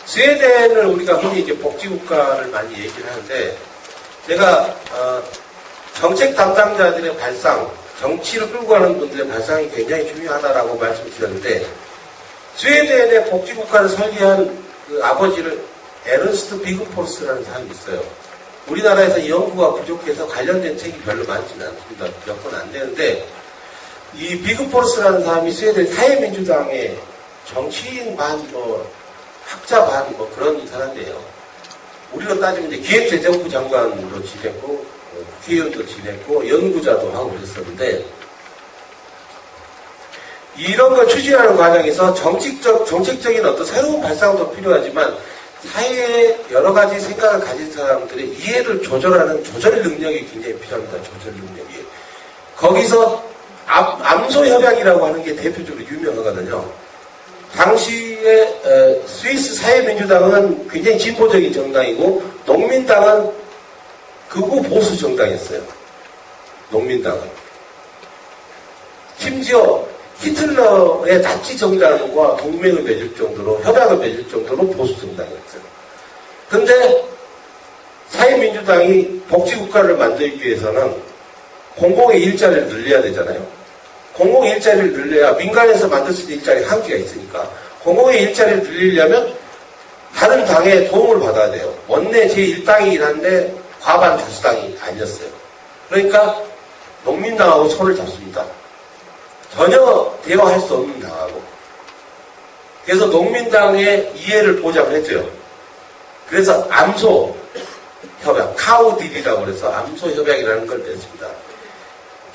스웨덴을 우리가 흔히 복지국가를 많이 얘기를 하는데 제가 정책 담당자들의 발상, 정치를 끌고 가는 분들의 발상이 굉장히 중요하다라고 말씀드렸는데 스웨덴의 복지국가를 설계한 그 아버지를 에른스트 비그포스라는 사람이 있어요. 우리나라에서 연구가 부족해서 관련된 책이 별로 많지는 않습니다. 몇 권 안 되는데 이 비그포르스라는 사람이 스웨덴 사회민주당의 정치인 반, 학자 반, 그런 사람이에요. 우리로 따지면 이제 기획재정부 장관으로 지냈고, 국회의원도 지냈고, 연구자도 하고 그랬었는데, 이런 걸 추진하는 과정에서 정책적인 어떤 새로운 발상도 필요하지만, 사회에 여러 가지 생각을 가진 사람들의 이해를 조절하는 조절 능력이 굉장히 필요합니다. 조절 능력이. 거기서 암소협약이라고 하는 게 대표적으로 유명하거든요. 당시에 스위스 사회민주당은 굉장히 진보적인 정당이고 농민당은 극우 보수 정당이었어요. 농민당은. 심지어 히틀러의 나치 정당과 동맹을 맺을 정도로 협약을 맺을 정도로 보수 정당이었어요. 그런데 사회민주당이 복지국가를 만들기 위해서는 공공의 일자리를 늘려야 되잖아요. 공공의 일자리를 늘려야 민간에서 만들 수 있는 일자리 한계가 있으니까 공공의 일자리를 늘리려면 다른 당의 도움을 받아야 돼요. 원내 제1당이긴 한데 과반 다수당이 아니었어요. 그러니까 농민당하고 손을 잡습니다. 전혀 대화할 수 없는 당하고. 그래서 농민당의 이해를 보장을 했죠. 그래서 암소 협약, 카우딜이라고 그래서 암소 협약이라는 걸 냈습니다.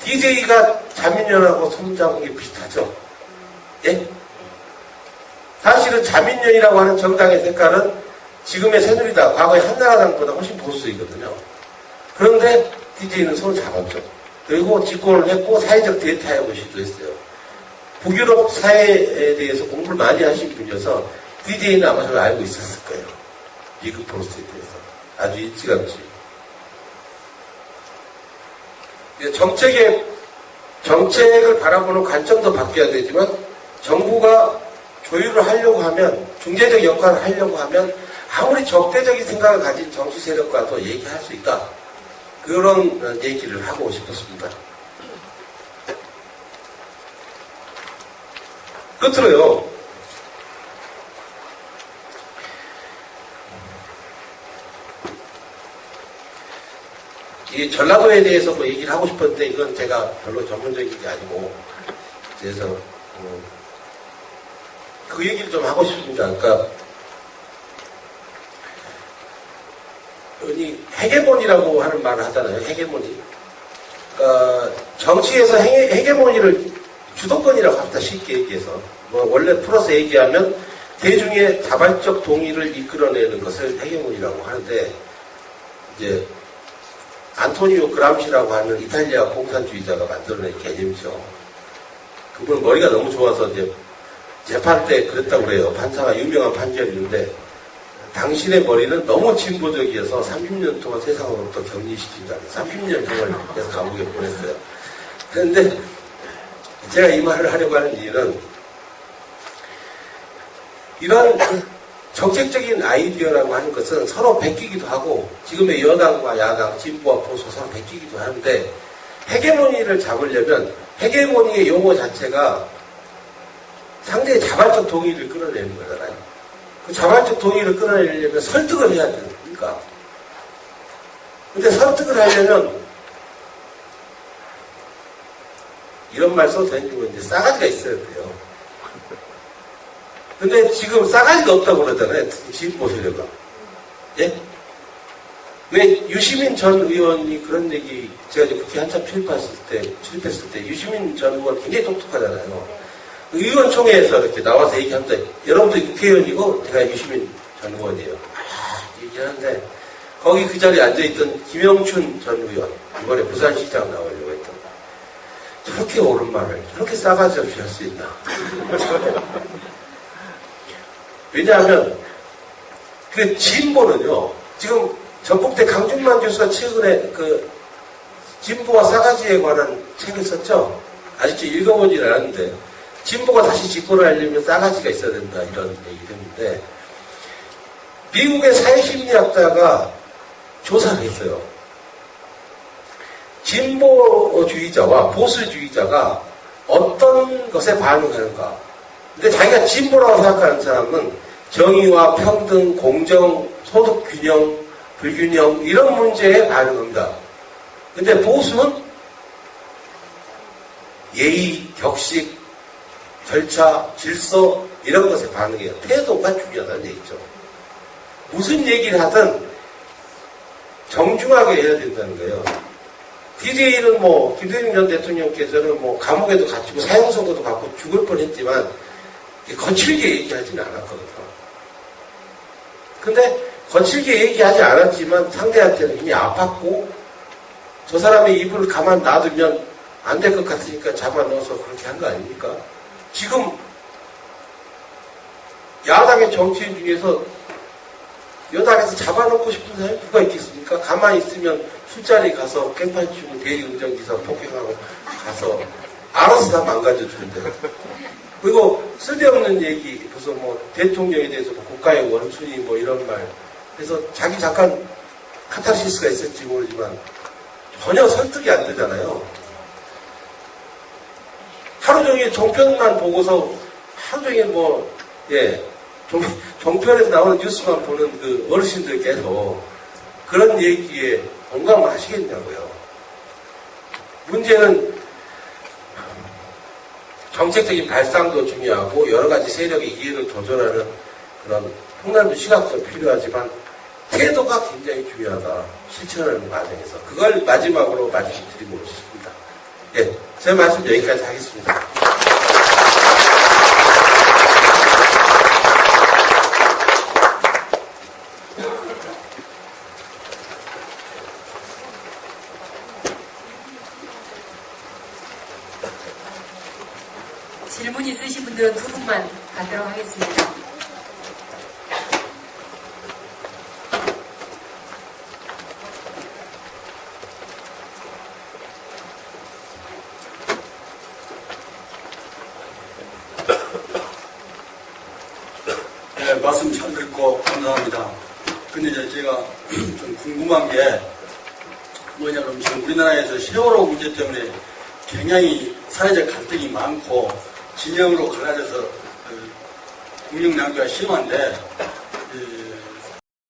DJ가 자민련하고 손잡은 게 비슷하죠. 예? 사실은 자민련이라고 하는 정당의 색깔은 지금의 새누리당, 과거의 한나라당보다 훨씬 보수이거든요. 그런데 DJ는 손을 잡았죠. 그리고 집권을 했고 사회적 대타협을 시도했어요. 북유럽 사회에 대해서 공부를 많이 하신 분이어서 DJ는 아마 잘 알고 있었을 거예요. 비그포르스에 대해서. 아주 일찌감치. 정책을 바라보는 관점도 바뀌어야 되지만 정부가 조율을 하려고 하면, 중재적 역할을 하려고 하면 아무리 적대적인 생각을 가진 정치 세력과도 얘기할 수 있다. 그런 얘기를 하고 싶었습니다. 끝으로요. 이 전라도에 대해서 뭐 얘기를 하고 싶었는데 이건 제가 별로 전문적인 게 아니고 그래서 그 얘기를 좀 하고 싶습니다. 그러니까 이 헤게모니라고 하는 말을 하잖아요. 헤게모니. 그러니까 정치에서 헤게모니를 주도권이라고 합니다. 쉽게 얘기해서. 뭐 원래 풀어서 얘기하면 대중의 자발적 동의를 이끌어내는 것을 헤게모니라고 하는데 이제 안토니오 그람시라고 하는 이탈리아 공산주의자가 만들어낸 개념이죠. 그분은 머리가 너무 좋아서 이제 재판 때 그랬다고 그래요. 판사가 유명한 판결이 있는데 당신의 머리는 너무 진보적이어서 30년 동안 세상으로부터 격리시킨다. 30년 동안 계속 감옥에 보냈어요. 그런데 제가 이 말을 하려고 하는 이유는 이런 정책적인 아이디어라고 하는 것은 서로 베끼기도 하고 지금의 여당과 야당, 진보와 보수 서로 베끼기도 하는데 헤게모니를 잡으려면 헤게모니의 용어 자체가 상대의 자발적 동의를 끌어내는 거잖아요. 그 자발적 동의를 끌어내려면 설득을 해야 되니까. 근데 설득을 하려면 이런 말 써도 되는지 모르겠는데 싸가지가 있어야 돼요. 근데 지금 싸가지가 없다고 그러잖아요. 진보 세력가. 예? 왜 유시민 전 의원이 그런 얘기, 제가 이제 국회 한참 출입했을 때 유시민 전 의원 굉장히 똑똑하잖아요. 의원총회에서 이렇게 나와서 얘기합니다. 여러분들이 국회의원이고 제가 유시민 전 의원이에요. 얘기하는데 거기 그 자리에 앉아있던 김영춘 전 의원, 이번에 부산시장 나오려고 했던 저렇게 옳은 말을 저렇게 싸가지 없이 할 수 있나. 왜냐하면 그 진보는요, 지금 전북대 강준만 교수가 최근에 그 진보와 싸가지에 관한 책을 썼죠. 아직도 읽어보질 않았는데 진보가 다시 집권을 하려면 싸가지가 있어야 된다 이런 얘기를 했는데 미국의 사회심리학자가 조사를 했어요. 진보주의자와 보수주의자가 어떤 것에 반응하는가. 근데 자기가 진보라고 생각하는 사람은 정의와 평등, 공정, 소득 균형, 불균형 이런 문제에 반응합니다. 근데 보수는 예의, 격식, 절차, 질서 이런 것에 반응해요. 태도가 중요하다는 얘기죠. 무슨 얘기를 하든 정중하게 해야 된다는 거예요. DJ는 뭐 김대중 전 대통령께서는 뭐 감옥에도 갇히고 사형선고도 받고 죽을 뻔했지만 거칠게 얘기하지는 않았거든요. 근데 거칠게 얘기하지 않았지만 상대한테는 이미 아팠고 저 사람의 입을 가만 놔두면 안 될 것 같으니까 잡아넣어서 그렇게 한 거 아닙니까? 지금 야당의 정치인 중에서 여당에서 잡아놓고 싶은 사람이 누가 있겠습니까? 가만히 있으면 술자리 가서 깽판 치고 대리운전기사 폭행하고 가서 알아서 다 망가져주는데. 그리고 쓸데없는 얘기, 그래서 뭐 대통령에 대해서 뭐 국가의 원순위 뭐 이런 말. 그래서 자기 잠깐 카타르시스가 있을지 모르지만 전혀 설득이 안 되잖아요. 하루 종일 종편만 보고서 하루 종일 뭐, 종편에서 나오는 뉴스만 보는 그 어르신들께서 그런 얘기에 공감을 하시겠냐고요. 문제는 정책적인 발상도 중요하고 여러 가지 세력의 이해를 조절하는 그런 폭넓은 시각도 필요하지만 태도가 굉장히 중요하다. 실천하는 과정에서. 그걸 마지막으로 말씀드리고 싶습니다. 예, 제 말씀 여기까지 하겠습니다. 질문 있으신 분들은 두 분만 받도록 하겠습니다. 네, 말씀 잘 듣고 감사합니다. 근데 이제 제가 좀 궁금한 게 뭐냐면 지금 우리나라에서 세월호 문제 때문에 굉장히 사회적 갈등이 많고 진영으로 갈라져서 국력 낭비가 심한데